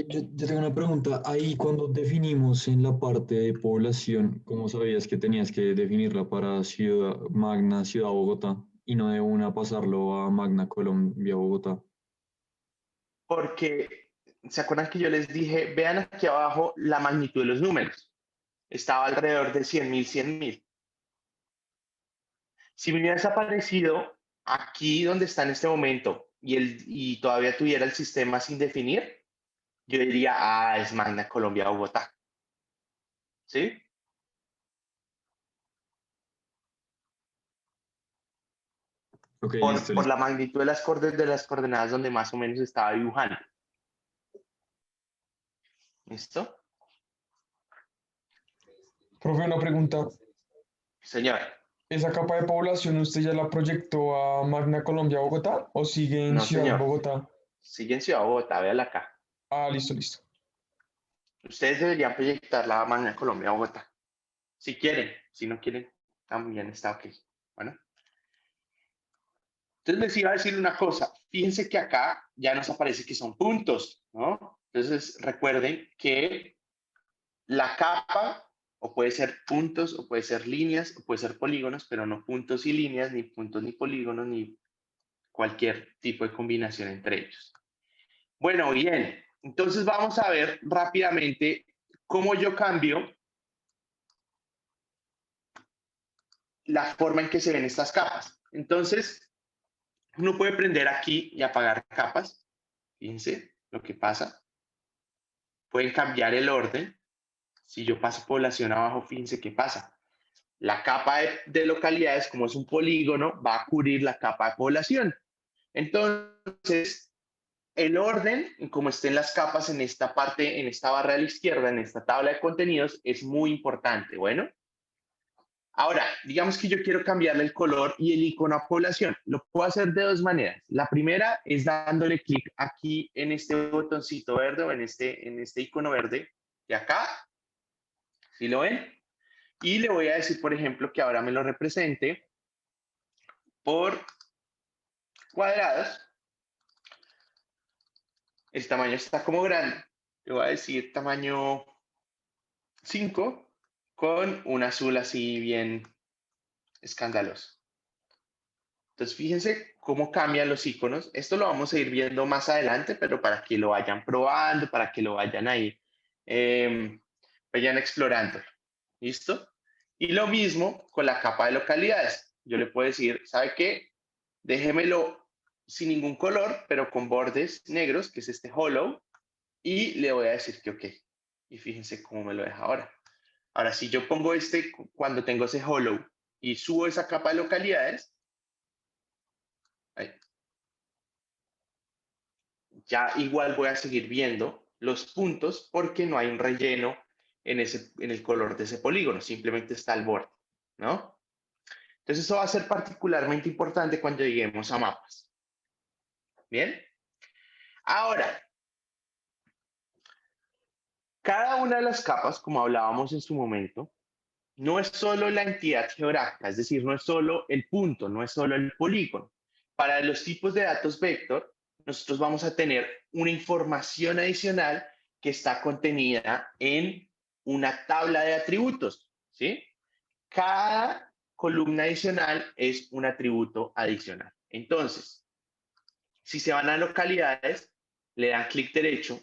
Yo tengo una pregunta. Ahí cuando definimos en la parte de población, ¿cómo sabías que tenías que definirla para Ciudad Magna, Ciudad Bogotá, y no de una pasarlo a Magna Colombia, Bogotá? Porque, ¿se acuerdan que yo les dije, vean aquí abajo la magnitud de los números? Estaba alrededor de 100.000, 100.000. Si me hubiera desaparecido aquí donde está en este momento y todavía tuviera el sistema sin definir, yo diría, es Magna Colombia, Bogotá. ¿Sí? Ok, Por, listo, por listo. la magnitud de de las coordenadas donde más o menos estaba dibujando. ¿Listo? Profe, una pregunta. Señor. ¿Esa capa de población usted ya la proyectó a Magna Colombia, Bogotá o sigue en No, Ciudad señor. Bogotá? Sigue en Ciudad Bogotá, véala acá. Ah, listo, listo. Ustedes deberían proyectar la Magna Colombia, Bogotá. Si quieren, si no quieren, también está ok. Bueno. Entonces les iba a decir una cosa. Fíjense que acá ya nos aparece que son puntos, ¿no? Entonces recuerden que la capa o puede ser puntos, o puede ser líneas, o puede ser polígonos, pero no puntos y líneas, ni puntos ni polígonos, ni cualquier tipo de combinación entre ellos. Bueno, bien. Entonces vamos a ver rápidamente cómo yo cambio la forma en que se ven estas capas. Entonces, uno puede prender aquí y apagar capas. Fíjense lo que pasa. Pueden cambiar el orden. Si yo paso población abajo, fíjense qué pasa. La capa de localidades, como es un polígono, va a cubrir la capa de población. Entonces, el orden, como estén las capas en esta parte, en esta barra de la izquierda, en esta tabla de contenidos, es muy importante. Bueno, ahora, digamos que yo quiero cambiarle el color y el icono a población. Lo puedo hacer de dos maneras. La primera es dándole clic aquí en este botoncito verde o en este icono verde de acá. ¿Sí lo ven? Y le voy a decir, por ejemplo, que ahora me lo represente por cuadrados. El tamaño está como grande. Le voy a decir tamaño 5 con un azul así bien escandaloso. Entonces, fíjense cómo cambian los iconos. Esto lo vamos a ir viendo más adelante, pero para que lo vayan probando, para que lo vayan ahí, vayan explorando. ¿Listo? Y lo mismo con la capa de localidades. Yo le puedo decir, ¿sabe qué? Déjemelo sin ningún color, pero con bordes negros, que es este hollow, y le voy a decir que ok. Y fíjense cómo me lo deja ahora. Ahora, si yo pongo cuando tengo ese hollow y subo esa capa de localidades, ahí, ya igual voy a seguir viendo los puntos porque no hay un relleno en el color de ese polígono, simplemente está el borde, ¿no? Entonces eso va a ser particularmente importante cuando lleguemos a mapas. ¿Bien? Ahora, cada una de las capas, como hablábamos en su momento, no es solo la entidad geográfica, es decir, no es solo el punto, no es solo el polígono. Para los tipos de datos vector, nosotros vamos a tener una información adicional que está contenida en una tabla de atributos, ¿sí? Cada columna adicional es un atributo adicional. Entonces, si se van a localidades, le dan clic derecho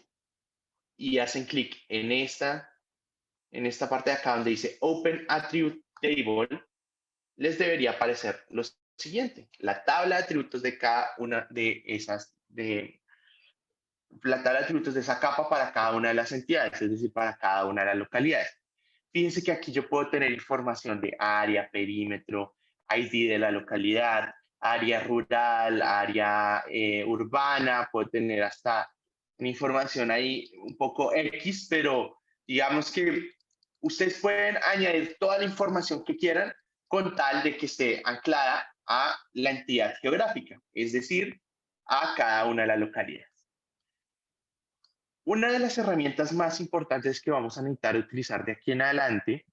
y hacen clic en esta parte de acá donde dice Open Attribute Table, les debería aparecer lo siguiente, la tabla de atributos de cada una de la tabla de atributos de esa capa para cada una de las entidades, es decir, para cada una de las localidades. fíjense que aquí yo puedo tener información de área, perímetro, ID de la localidad, área rural, área urbana, puedo tener hasta una información ahí un poco X, pero digamos que ustedes pueden añadir toda la información que quieran con tal de que esté anclada a la entidad geográfica, es decir, a cada una de las localidades. Una de las herramientas más importantes que vamos a necesitar utilizar de aquí en adelante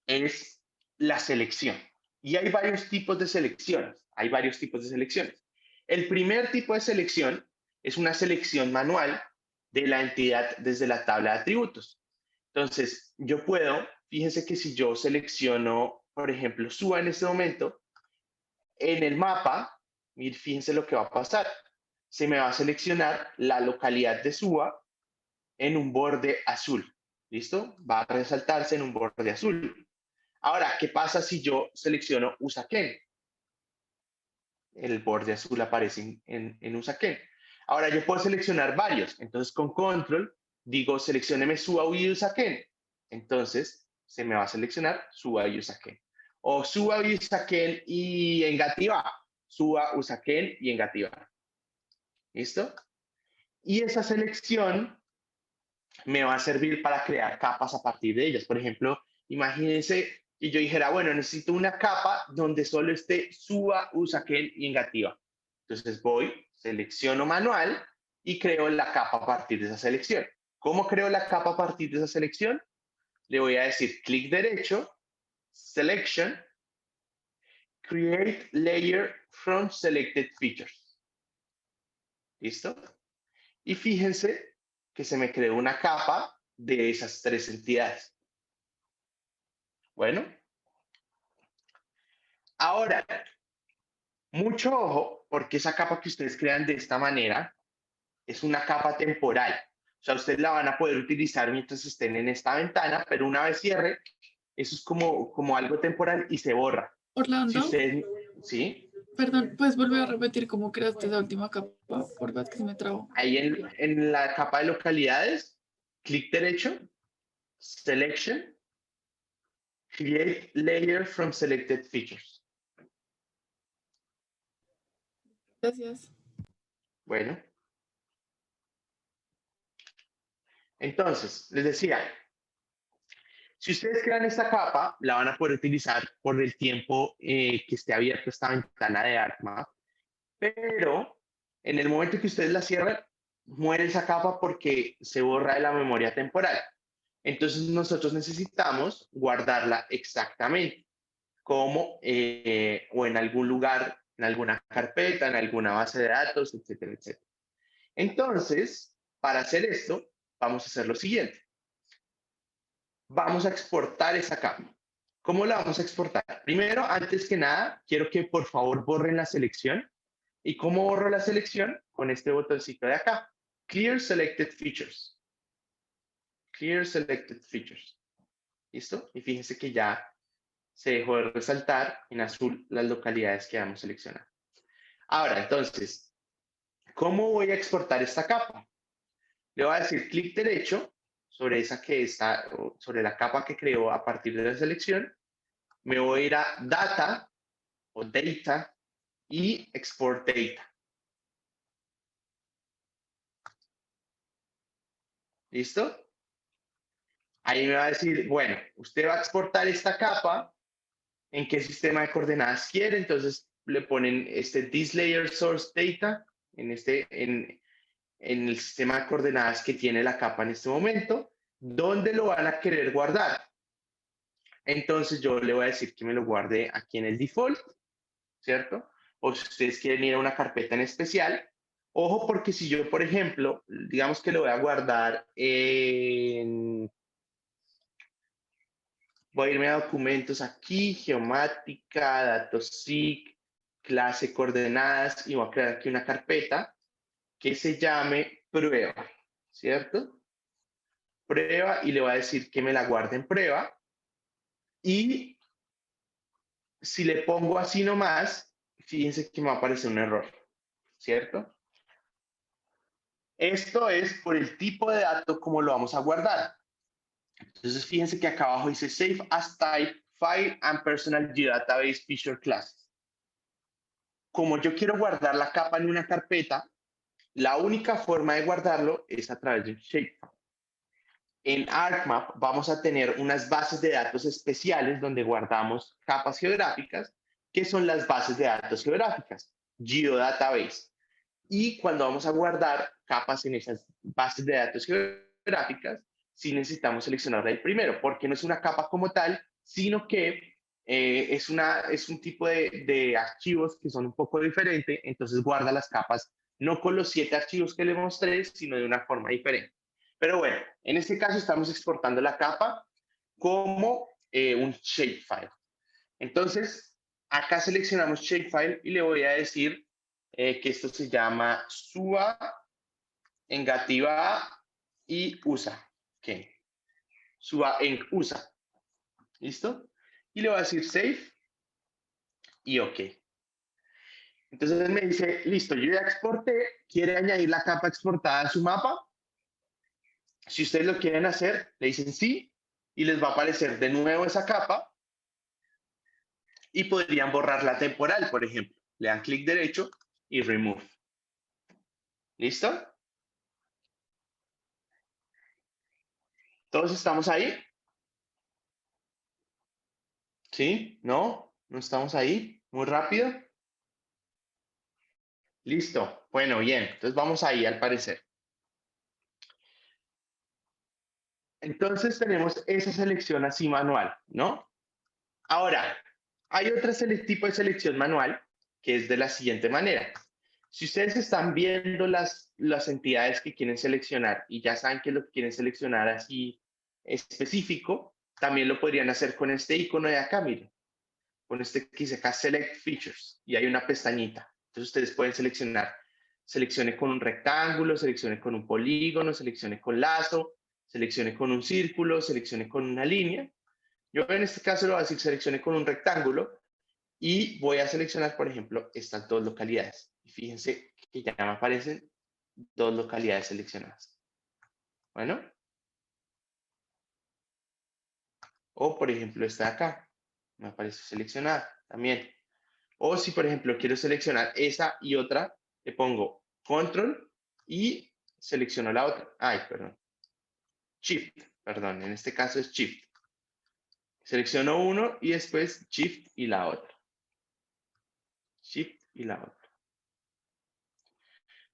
es la selección. Y hay varios tipos de selecciones. Hay varios tipos de selecciones. El primer tipo de selección es una selección manual de la entidad desde la tabla de atributos. Entonces, yo puedo, fíjense que si yo selecciono, por ejemplo, SUA en este momento, en el mapa, fíjense lo que va a pasar. Se me va a seleccionar la localidad de SUA en un borde azul. ¿Listo? Va a resaltarse en un borde azul. Ahora, ¿qué pasa si yo selecciono Usaquén? El borde azul aparece en Usaquén. Ahora, yo puedo seleccionar varios. Entonces, con control, digo, seleccioneme Suba y Usaquén. Entonces, se me va a seleccionar Suba y Usaquén. O Suba y Usaquén y Engativá. Suba, Usaquén y Engativá. ¿Listo? Y esa selección me va a servir para crear capas a partir de ellas. Por ejemplo, imagínense que yo dijera, bueno, necesito una capa donde solo esté Suba, Usaquén y Engativá. Entonces voy, selecciono manual y creo la capa a partir de esa selección. ¿Cómo creo la capa a partir de esa selección? Le voy a decir clic derecho, Selection, Create Layer from Selected Features. ¿Listo? Y fíjense que se me creó una capa de esas tres entidades. Bueno, ahora, mucho ojo, porque esa capa que ustedes crean de esta manera es una capa temporal. O sea, ustedes la van a poder utilizar mientras estén en esta ventana, pero una vez cierre, eso es como algo temporal y se borra. Si Orlando, ustedes, ¿sí? perdón, ¿puedes volver a repetir cómo creaste esa última capa? Por verdad que se me trabó. Ahí en la capa de localidades, clic derecho, Selection, Create Layer from Selected Features. Gracias. Bueno. Entonces, les decía, si ustedes crean esta capa, la van a poder utilizar por el tiempo que esté abierta esta ventana de ArcMap, pero en el momento que ustedes la cierran, muere esa capa porque se borra de la memoria temporal. Entonces nosotros necesitamos guardarla exactamente, como o en algún lugar, en alguna carpeta, en alguna base de datos, etcétera, etcétera. Entonces, para hacer esto, vamos a hacer lo siguiente. Vamos a exportar esa capa. ¿Cómo la vamos a exportar? Primero, antes que nada, quiero que por favor borren la selección. ¿Y cómo borro la selección? Con este botoncito de acá. Clear Selected Features. Clear Selected Features. ¿Listo? Y fíjense que ya se dejó de resaltar en azul las localidades que vamos a seleccionar. Ahora, entonces, ¿cómo voy a exportar esta capa? Le voy a decir clic derecho sobre esa que está, sobre la capa que creó a partir de la selección. Me voy a ir a Data o Data y Export Data. ¿Listo? Ahí me va a decir, bueno, usted va a exportar esta capa, ¿en qué sistema de coordenadas quiere? Entonces le ponen This Layer Source Data en el sistema de coordenadas que tiene la capa en este momento. ¿Dónde lo van a querer guardar? Entonces yo le voy a decir que me lo guarde aquí en el default, ¿cierto? O si ustedes quieren ir a una carpeta en especial. Ojo, porque si yo, por ejemplo, digamos que lo voy a guardar en... Voy a irme a documentos aquí, geomática, datosig, clase coordenadas, y voy a crear aquí una carpeta que se llame prueba, ¿cierto? Prueba, y le voy a decir que me la guarde en prueba. Y si le pongo así nomás, fíjense que me va a aparecer un error, ¿cierto? Esto es por el tipo de dato como lo vamos a guardar. Entonces, fíjense que acá abajo dice Save as Type File and Personal Geodatabase Feature Classes. Como yo quiero guardar la capa en una carpeta, la única forma de guardarlo es a través de un shapefile. En ArcMap vamos a tener unas bases de datos especiales donde guardamos capas geográficas, que son las bases de datos geográficas, Geodatabase. Y cuando vamos a guardar capas en esas bases de datos geográficas, sí necesitamos seleccionarla el primero, porque no es una capa como tal, sino que es un tipo de archivos que son un poco diferentes, entonces guarda las capas no con los 7 archivos que le mostré, sino de una forma diferente. Pero bueno, en este caso estamos exportando la capa como un shapefile. Entonces, acá seleccionamos shapefile y le voy a decir que esto se llama SUA, Engativa y USA. Ok. SUA en USA. ¿Listo? Y le voy a decir save y OK. Entonces él me dice, listo, yo ya exporté, ¿quiere añadir la capa exportada a su mapa? Si ustedes lo quieren hacer, le dicen sí y les va a aparecer de nuevo esa capa y podrían borrarla temporal, por ejemplo. Le dan clic derecho y remove. ¿Listo? ¿Todos estamos ahí? ¿Sí? ¿No? ¿No estamos ahí? ¿Muy rápido? Listo. Bueno, bien. Entonces vamos ahí al parecer. Entonces tenemos esa selección así manual, ¿no? Ahora, hay otro tipo de selección manual que es de la siguiente manera. Si ustedes están viendo las entidades que quieren seleccionar y ya saben qué es lo que quieren seleccionar así específico, también lo podrían hacer con este icono de acá, miren. Con este que dice acá Select Features y hay una pestañita. Entonces ustedes pueden seleccionar. Seleccione con un rectángulo, seleccione con un polígono, seleccione con lazo, seleccione con un círculo, seleccione con una línea. Yo en este caso lo voy a decir seleccione con un rectángulo y voy a seleccionar, por ejemplo, estas dos localidades. Y fíjense que ya me aparecen dos localidades seleccionadas. Bueno. O, por ejemplo, esta de acá. Me aparece seleccionada también. O si, por ejemplo, quiero seleccionar esa y otra, le pongo Control y selecciono la otra. Ay, perdón. Shift, perdón. En este caso es Shift. Selecciono uno y después Shift y la otra. Shift y la otra.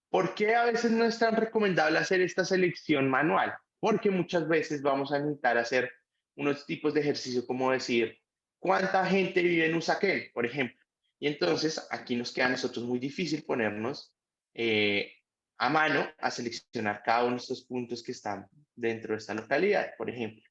¿Por qué a veces no es tan recomendable hacer esta selección manual? Porque muchas veces vamos a necesitar hacer unos tipos de ejercicio como decir, ¿cuánta gente vive en Usaquén, por ejemplo? Y entonces aquí nos queda a nosotros muy difícil ponernos a mano a seleccionar cada uno de estos puntos que están dentro de esta localidad, por ejemplo.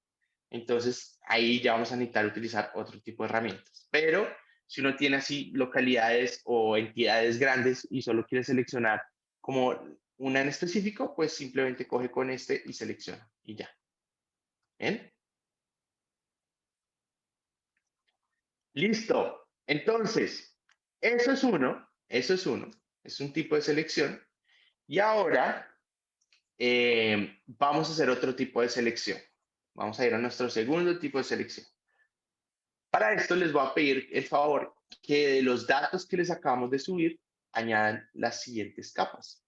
Entonces ahí ya vamos a necesitar utilizar otro tipo de herramientas. Pero si uno tiene así localidades o entidades grandes y solo quiere seleccionar como una en específico, pues simplemente coge con este y selecciona y ya. ¿Bien? Listo. Entonces, eso es un tipo de selección. Y ahora vamos a hacer otro tipo de selección. Vamos a ir a nuestro segundo tipo de selección. Para esto les voy a pedir el favor que de los datos que les acabamos de subir, añadan las siguientes capas.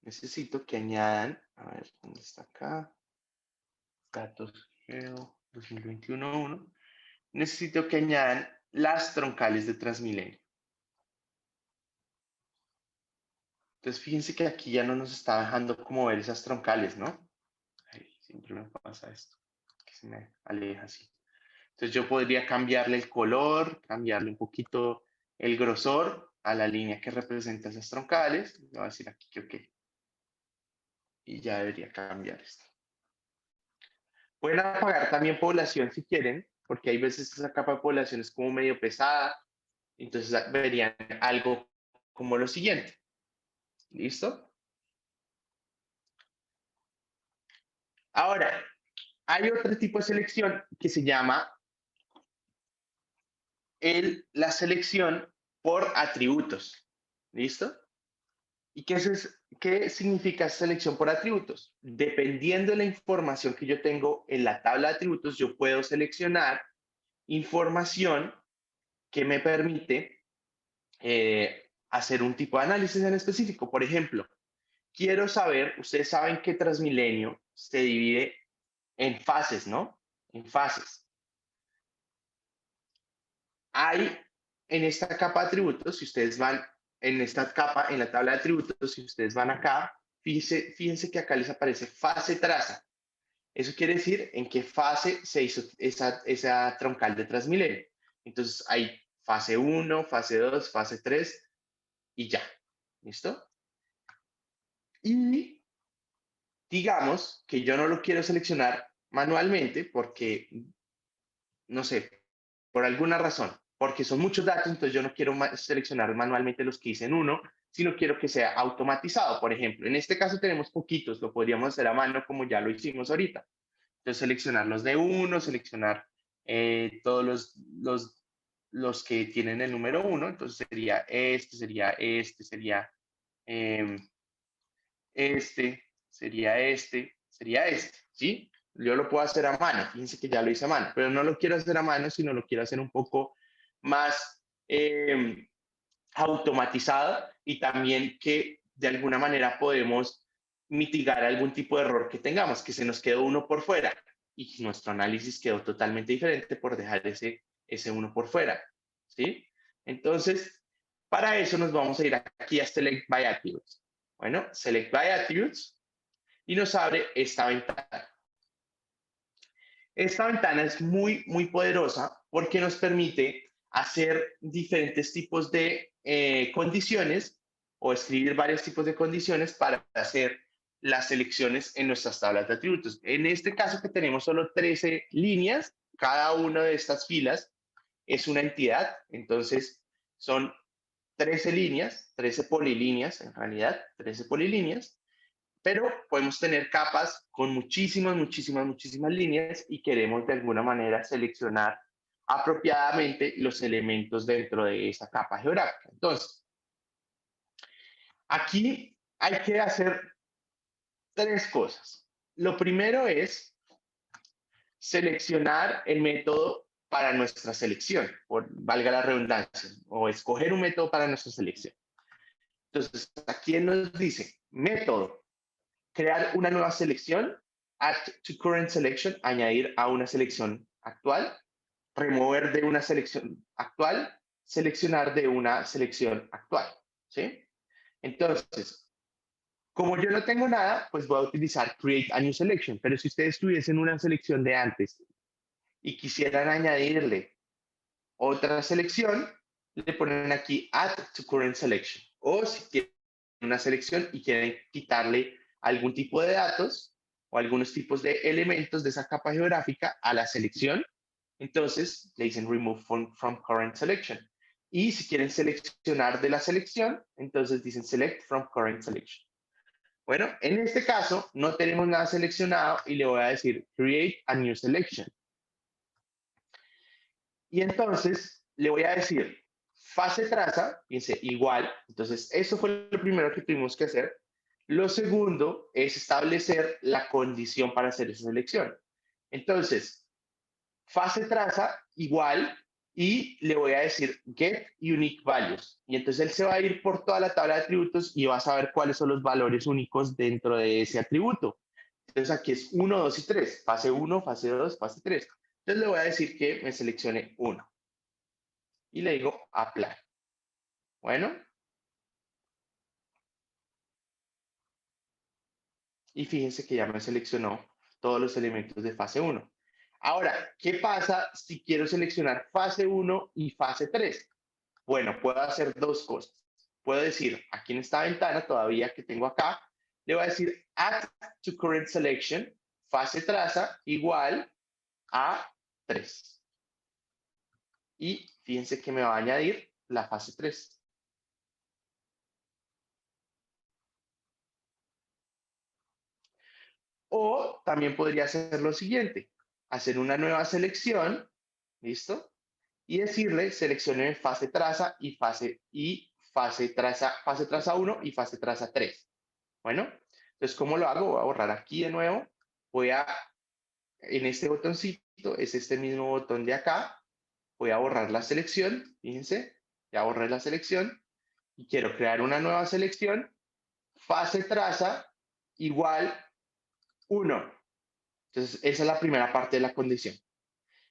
Necesito que añadan, a ver, ¿dónde está acá? Datos Geo 2021-1. Necesito que añadan las troncales de Transmilenio. Entonces, fíjense que aquí ya no nos está dejando como ver esas troncales, ¿no? Ay, siempre me pasa esto, que se me aleja así. Entonces, yo podría cambiarle el color, cambiarle un poquito el grosor a la línea que representa esas troncales. Le voy a decir aquí que OK. Y ya debería cambiar esto. Pueden apagar también población si quieren, porque hay veces esa capa de población es como medio pesada. Entonces verían algo como lo siguiente. ¿Listo? Ahora, hay otro tipo de selección que se llama la selección por atributos. ¿Listo? ¿Y qué significa selección por atributos? Dependiendo de la información que yo tengo en la tabla de atributos, yo puedo seleccionar información que me permite hacer un tipo de análisis en específico. Por ejemplo, quiero saber, ustedes saben que Transmilenio se divide en fases, ¿no? En fases. Hay en esta capa de atributos, si ustedes van en esta capa, en la tabla de atributos, si ustedes van acá, fíjense que acá les aparece fase traza. Eso quiere decir en qué fase se hizo esa troncal de Transmilenio. Entonces hay fase 1, fase 2, fase 3 y ya. ¿Listo? Y digamos que yo no lo quiero seleccionar manualmente porque, no sé, por alguna razón, porque son muchos datos, entonces yo no quiero seleccionar manualmente los que hice en uno, sino quiero que sea automatizado. Por ejemplo, en este caso tenemos poquitos, lo podríamos hacer a mano como ya lo hicimos ahorita. Entonces seleccionar los de uno, seleccionar todos los que tienen el número uno, entonces sería eh, sería este, ¿sí? Yo lo puedo hacer a mano, fíjense que ya lo hice a mano, pero no lo quiero hacer a mano, sino lo quiero hacer un poco más automatizado y también que de alguna manera podemos mitigar algún tipo de error que tengamos, que se nos quedó uno por fuera y nuestro análisis quedó totalmente diferente por dejar ese uno por fuera, ¿sí? Entonces, para eso nos vamos a ir aquí a Select by Attributes. Bueno, Select by Attributes y nos abre esta ventana. Esta ventana es muy, muy poderosa porque nos permite hacer diferentes tipos de condiciones o escribir varios tipos de condiciones para hacer las selecciones en nuestras tablas de atributos. En este caso que tenemos solo 13 líneas, cada una de estas filas es una entidad, entonces son 13 líneas, 13 polilíneas en realidad, 13 polilíneas, pero podemos tener capas con muchísimas, muchísimas, muchísimas líneas y queremos de alguna manera seleccionar apropiadamente los elementos dentro de esa capa geográfica. Entonces, aquí hay que hacer tres cosas. Lo primero es seleccionar el método para nuestra selección, por valga la redundancia, o escoger un método para nuestra selección. Entonces, aquí nos dice método, crear una nueva selección, add to current selection, añadir a una selección actual, remover de una selección actual, seleccionar de una selección actual, ¿sí? Entonces, como yo no tengo nada, pues voy a utilizar create a new selection, pero si ustedes tuviesen una selección de antes y quisieran añadirle otra selección, le ponen aquí add to current selection, o si tienen una selección y quieren quitarle algún tipo de datos o algunos tipos de elementos de esa capa geográfica a la selección, entonces le dicen remove from current selection. Y si quieren seleccionar de la selección, entonces dicen select from current selection. Bueno, en este caso no tenemos nada seleccionado y le voy a decir create a new selection. Y entonces le voy a decir fase traza, fíjense, igual. Entonces, eso fue lo primero que tuvimos que hacer. Lo segundo es establecer la condición para hacer esa selección. Entonces, fase traza igual y le voy a decir get unique values. Y entonces él se va a ir por toda la tabla de atributos y va a saber cuáles son los valores únicos dentro de ese atributo. Entonces aquí es 1, 2 y 3. Fase 1, fase 2, fase 3. Entonces le voy a decir que me seleccione 1. Y le digo apply. Bueno. Y fíjense que ya me seleccionó todos los elementos de fase 1. Ahora, ¿qué pasa si quiero seleccionar fase 1 y fase 3? Bueno, puedo hacer dos cosas. Puedo decir, aquí en esta ventana todavía que tengo acá, le voy a decir add to current selection, fase traza igual a 3. Y fíjense que me va a añadir la fase 3. O también podría hacer lo siguiente, hacer una nueva selección, ¿listo? Y decirle, seleccione fase traza y fase traza 1 y fase traza 3. Bueno, entonces, ¿cómo lo hago? Voy a borrar aquí de nuevo. En este botoncito, es este mismo botón de acá. Voy a borrar la selección, fíjense, ya borré la selección y quiero crear una nueva selección, fase traza igual 1. Entonces, esa es la primera parte de la condición.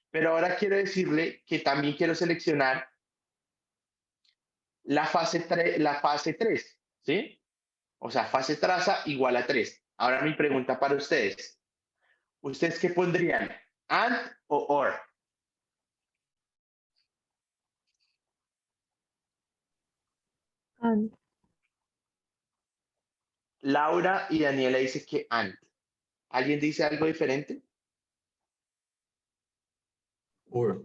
Pero ahora quiero decirle que también quiero seleccionar la fase 3, ¿sí? O sea, fase traza igual a 3. Ahora mi pregunta para ustedes. ¿Ustedes qué pondrían? ¿And o or? And. Laura y Daniela dice que and. ¿Alguien dice algo diferente?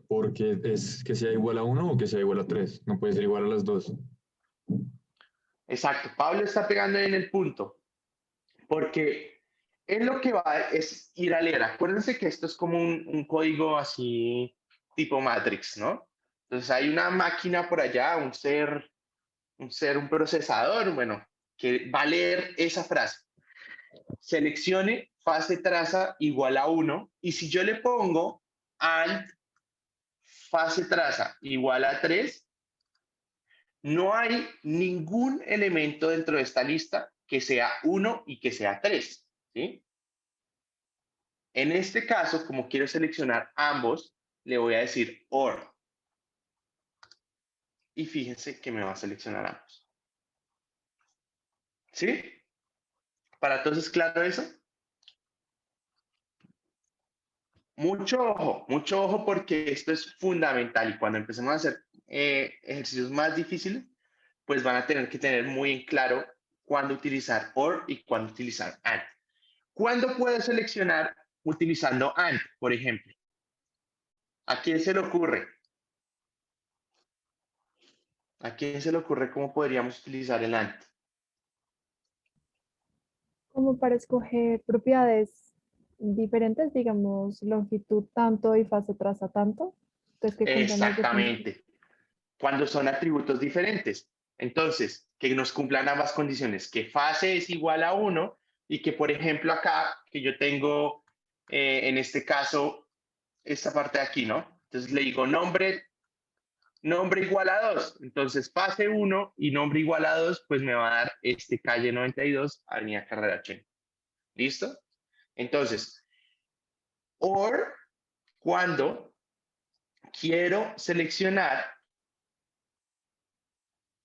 Porque es que sea igual a 1 o que sea igual a 3. No puede ser igual a las dos. Exacto. Pablo está pegando en el punto. Porque él lo que va es ir a leer. Acuérdense que esto es como un código así tipo Matrix, ¿no? Entonces hay una máquina por allá, un procesador, bueno, que va a leer esa frase. Seleccione fase traza igual a 1 y si yo le pongo and fase traza igual a 3, no hay ningún elemento dentro de esta lista que sea 1 y que sea 3, ¿sí? En este caso, como quiero seleccionar ambos, le voy a decir OR. Y fíjense que me va a seleccionar ambos. ¿Sí? ¿Para todos es claro eso? Mucho ojo porque esto es fundamental y cuando empecemos a hacer ejercicios más difíciles, pues van a tener que tener muy en claro cuándo utilizar OR y cuándo utilizar AND. ¿Cuándo puedo seleccionar utilizando AND, por ejemplo? ¿A quién se le ocurre? ¿A quién se le ocurre cómo podríamos utilizar el AND? Como para escoger propiedades diferentes, digamos, longitud tanto y fase traza tanto. Entonces, que cumplan las definiciones. Exactamente. Cuando son atributos diferentes. Entonces, que nos cumplan ambas condiciones, que fase es igual a 1 y que, por ejemplo, acá, que yo tengo, en este caso, esta parte de aquí, ¿no? Entonces le digo nombre igual a 2. Entonces, fase 1 y nombre igual a 2, pues me va a dar este calle 92, Avenida Carrera 80. ¿Listo? Entonces, or cuando quiero seleccionar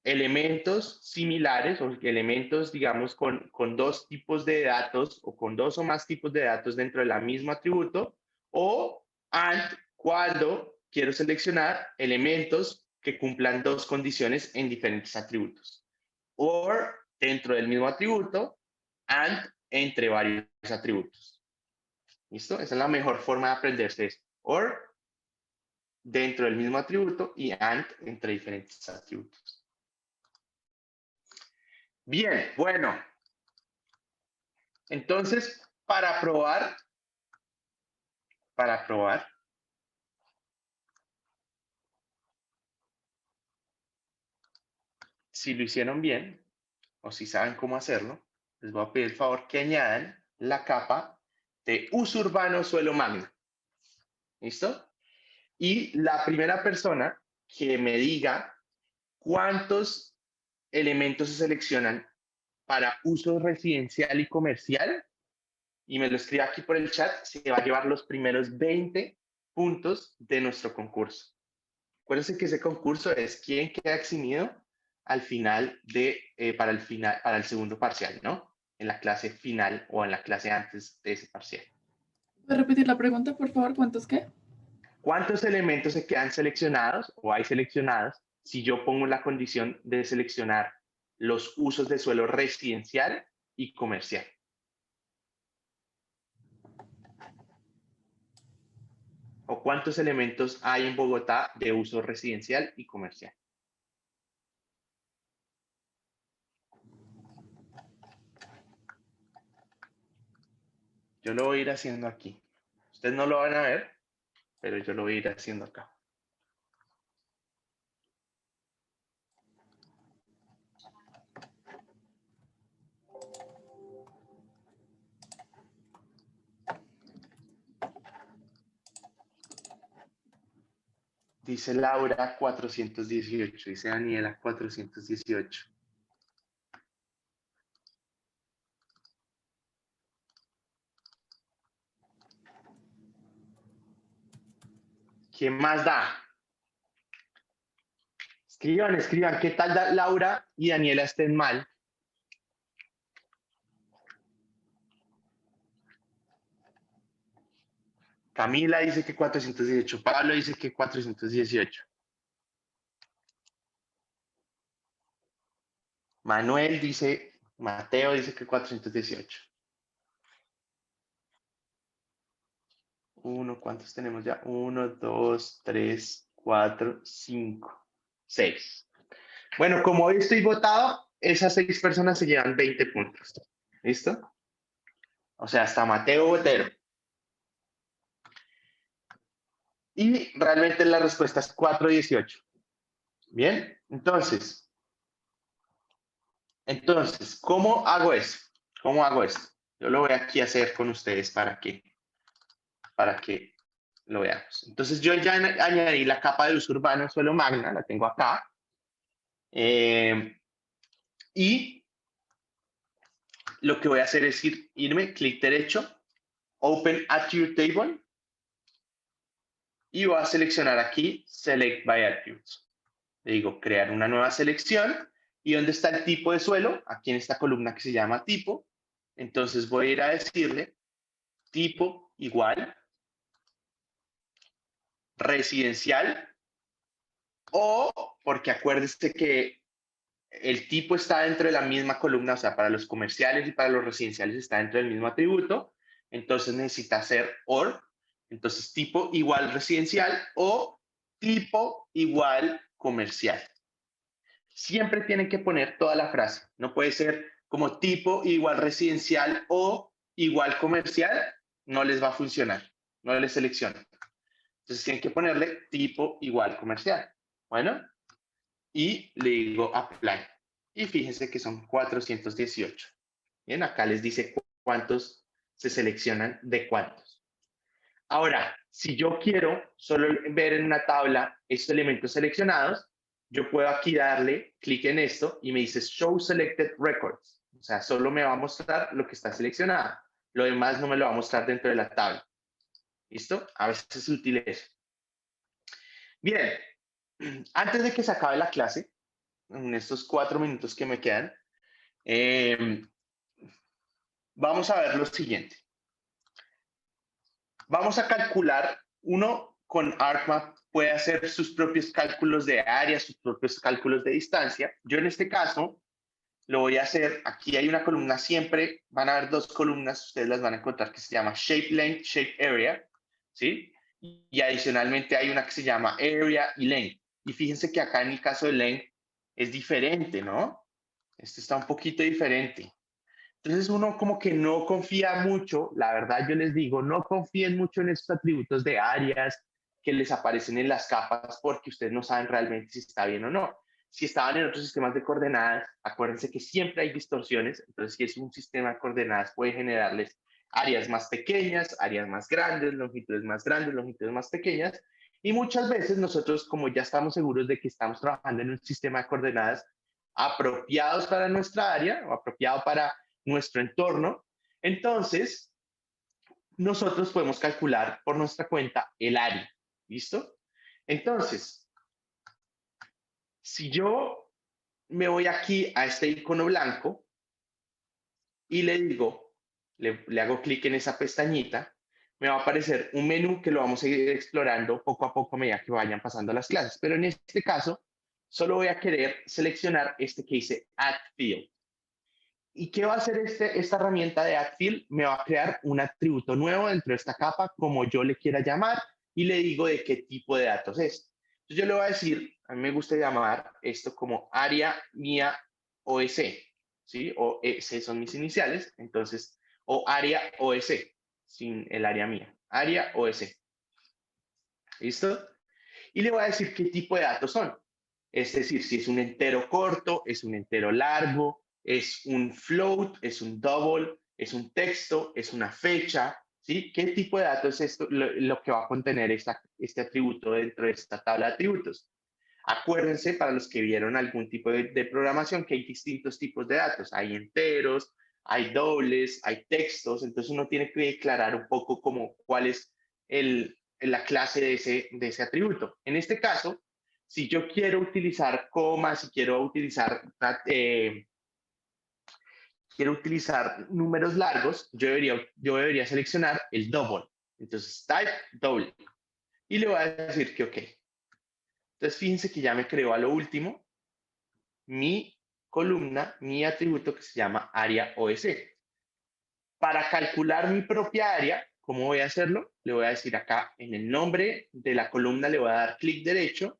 elementos similares o elementos, digamos, con dos tipos de datos o con dos o más tipos de datos dentro del mismo atributo, o AND cuando quiero seleccionar elementos que cumplan dos condiciones en diferentes atributos. OR dentro del mismo atributo, AND entre varios atributos. ¿Listo? Esa es la mejor forma de aprenderse esto. OR dentro del mismo atributo y AND entre diferentes atributos. Bien, bueno. Entonces, para probar, si lo hicieron bien o si saben cómo hacerlo, les voy a pedir el favor que añadan la capa de uso urbano suelo magno. ¿Listo? Y la primera persona que me diga cuántos elementos se seleccionan para uso residencial y comercial, y me lo escribe aquí por el chat, se va a llevar los primeros 20 puntos de nuestro concurso. Acuérdense que ese concurso es quién queda eximido al final para el segundo parcial, ¿no? En la clase final o en la clase antes de ese parcial. ¿Puedes repetir la pregunta, por favor? ¿Cuántos qué? ¿Cuántos elementos se quedan seleccionados o hay seleccionados si yo pongo la condición de seleccionar los usos de suelo residencial y comercial? ¿O cuántos elementos hay en Bogotá de uso residencial y comercial? Yo lo voy a ir haciendo aquí. Ustedes no lo van a ver, pero yo lo voy a ir haciendo acá. Dice Laura 418, dice Daniela 418. ¿Quién más da? Escriban, escriban. ¿Qué tal Laura y Daniela estén mal? Camila dice que 418. Pablo dice que 418. Manuel dice, Mateo dice que 418. ¿Cuántos tenemos ya? 1, 2, 3, 4, 5, 6. Bueno, como hoy estoy votado, esas 6 personas se llevan 20 puntos. ¿Listo? O sea, hasta Mateo Botero. Y realmente la respuesta es 418. Bien, entonces, ¿cómo hago eso? ¿Cómo hago esto? Yo lo voy aquí a hacer con ustedes para que lo veamos. Entonces yo ya añadí la capa de luz urbano en suelo magna, la tengo acá. Y lo que voy a hacer es irme, clic derecho, Open Attribute Table, y voy a seleccionar aquí Select by Attributes. Le digo crear una nueva selección, y ¿dónde está el tipo de suelo? Aquí en esta columna que se llama tipo. Entonces voy a ir a decirle tipo igual residencial, o porque acuérdese que el tipo está dentro de la misma columna, o sea, para los comerciales y para los residenciales está dentro del mismo atributo, entonces necesita ser OR, entonces tipo igual residencial o tipo igual comercial. Siempre tienen que poner toda la frase, no puede ser como tipo igual residencial o igual comercial, no les va a funcionar, no les selecciona. Entonces tienen que ponerle tipo igual comercial. Bueno, y le digo apply. Y fíjense que son 418. Bien, acá les dice cuántos se seleccionan de cuántos. Ahora, si yo quiero solo ver en una tabla estos elementos seleccionados, yo puedo aquí darle clic en esto y me dice Show Selected Records. O sea, solo me va a mostrar lo que está seleccionado. Lo demás no me lo va a mostrar dentro de la tabla. ¿Listo? A veces es útil eso. Bien, antes de que se acabe la clase, en estos 4 minutos que me quedan, vamos a ver lo siguiente. Vamos a calcular, uno con ArcMap puede hacer sus propios cálculos de área, sus propios cálculos de distancia. Yo en este caso lo voy a hacer, aquí hay una columna siempre, van a haber 2 columnas, ustedes las van a encontrar que se llama Shape Length, Shape Area, ¿sí? Y adicionalmente hay una que se llama Area y Length. Y fíjense que acá en el caso de Length es diferente, ¿no? Este está un poquito diferente. Entonces uno como que no confía mucho, la verdad yo les digo, no confíen mucho en estos atributos de áreas que les aparecen en las capas porque ustedes no saben realmente si está bien o no. Si estaban en otros sistemas de coordenadas, acuérdense que siempre hay distorsiones, entonces si es un sistema de coordenadas puede generarles áreas más pequeñas, áreas más grandes, longitudes más pequeñas, y muchas veces nosotros como ya estamos seguros de que estamos trabajando en un sistema de coordenadas apropiados para nuestra área o apropiado para nuestro entorno, entonces nosotros podemos calcular por nuestra cuenta el área. ¿Listo? Entonces, si yo me voy aquí a este icono blanco y le digo, le hago clic en esa pestañita, me va a aparecer un menú que lo vamos a ir explorando poco a poco a medida que vayan pasando las clases. Pero en este caso, solo voy a querer seleccionar este que dice Add Field. ¿Y qué va a hacer esta herramienta de Add Field? Me va a crear un atributo nuevo dentro de esta capa, como yo le quiera llamar, y le digo de qué tipo de datos es. Entonces yo le voy a decir, a mí me gusta llamar esto como área mía OS, ¿sí? O S son mis iniciales, entonces, o área OS, sin el área mía, área OS. ¿Listo? Y le voy a decir qué tipo de datos son. Es decir, si es un entero corto, es un entero largo, es un float, es un double, es un texto, es una fecha, ¿Sí? ¿Qué tipo de datos es esto, lo que va a contener este atributo dentro de esta tabla de atributos? Acuérdense, para los que vieron algún tipo de programación, que hay distintos tipos de datos. Hay enteros, hay dobles, hay textos. Entonces uno tiene que declarar un poco como cuál es la clase de ese atributo. En este caso, si yo quiero utilizar comas, si quiero utilizar números largos, yo debería seleccionar el double. Entonces, type doble. Y le voy a decir que OK. Entonces, fíjense que ya me creó a lo último mi columna, mi atributo que se llama área OS. Para calcular mi propia área, ¿cómo voy a hacerlo? Le voy a decir acá en el nombre de la columna, le voy a dar clic derecho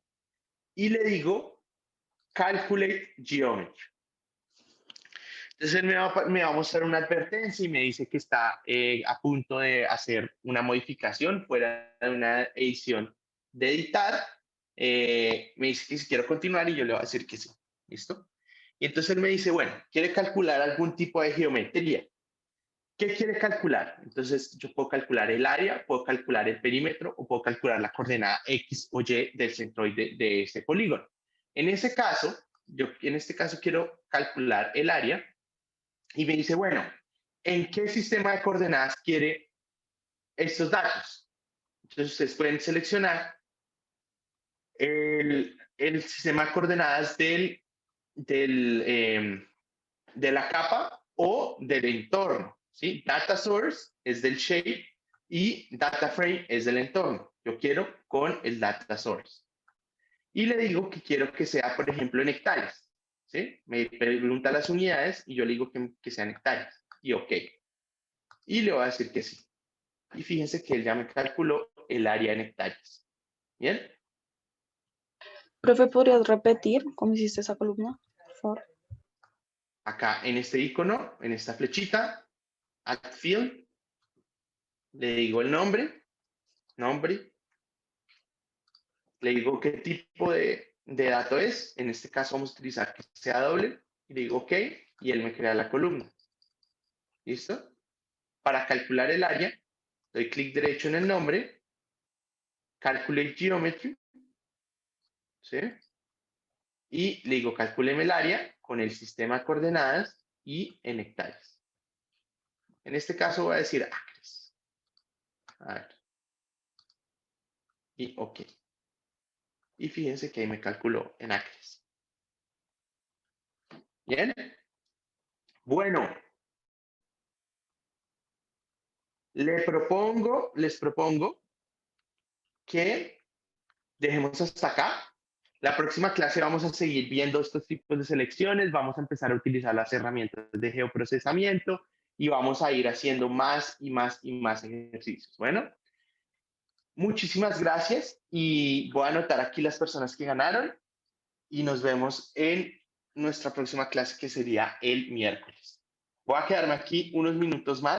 y le digo Calculate Geometry. Entonces él me va a mostrar una advertencia y me dice que está a punto de hacer una modificación fuera de una edición de editar. Me dice que si quiero continuar y yo le voy a decir que sí. ¿Listo? Y entonces él me dice, bueno, quiere calcular algún tipo de geometría. ¿Qué quiere calcular? Entonces yo puedo calcular el área, puedo calcular el perímetro o puedo calcular la coordenada X o Y del centroide de este polígono. En este caso, yo quiero calcular el área y me dice, bueno, ¿en qué sistema de coordenadas quiere estos datos? Entonces ustedes pueden seleccionar el sistema de coordenadas de la capa o del entorno, ¿sí? Data source es del shape y data frame es del entorno. Yo quiero con el data source. Y le digo que quiero que sea, por ejemplo, en hectáreas, ¿sí? Me pregunta las unidades y yo le digo que sean hectáreas. Y OK. Y le voy a decir que sí. Y fíjense que él ya me calculó el área en hectáreas. ¿Bien? Profe, ¿podrías repetir cómo hiciste esa columna, por favor? Acá en este icono, en esta flechita, Add Field, le digo el nombre, le digo qué tipo de dato es. En este caso vamos a utilizar que sea doble. Y le digo OK y él me crea la columna. ¿Listo? Para calcular el área, doy clic derecho en el nombre, Calculate Geometry, ¿sí? Y le digo, calcúleme el área con el sistema de coordenadas y en hectáreas. En este caso voy a decir acres. A ver. Y OK. Y fíjense que ahí me calculó en acres. ¿Bien? Bueno. Les propongo que dejemos hasta acá. La próxima clase vamos a seguir viendo estos tipos de selecciones, vamos a empezar a utilizar las herramientas de geoprocesamiento y vamos a ir haciendo más y más y más ejercicios. Bueno, muchísimas gracias y voy a anotar aquí las personas que ganaron y nos vemos en nuestra próxima clase que sería el miércoles. Voy a quedarme aquí unos minutos más.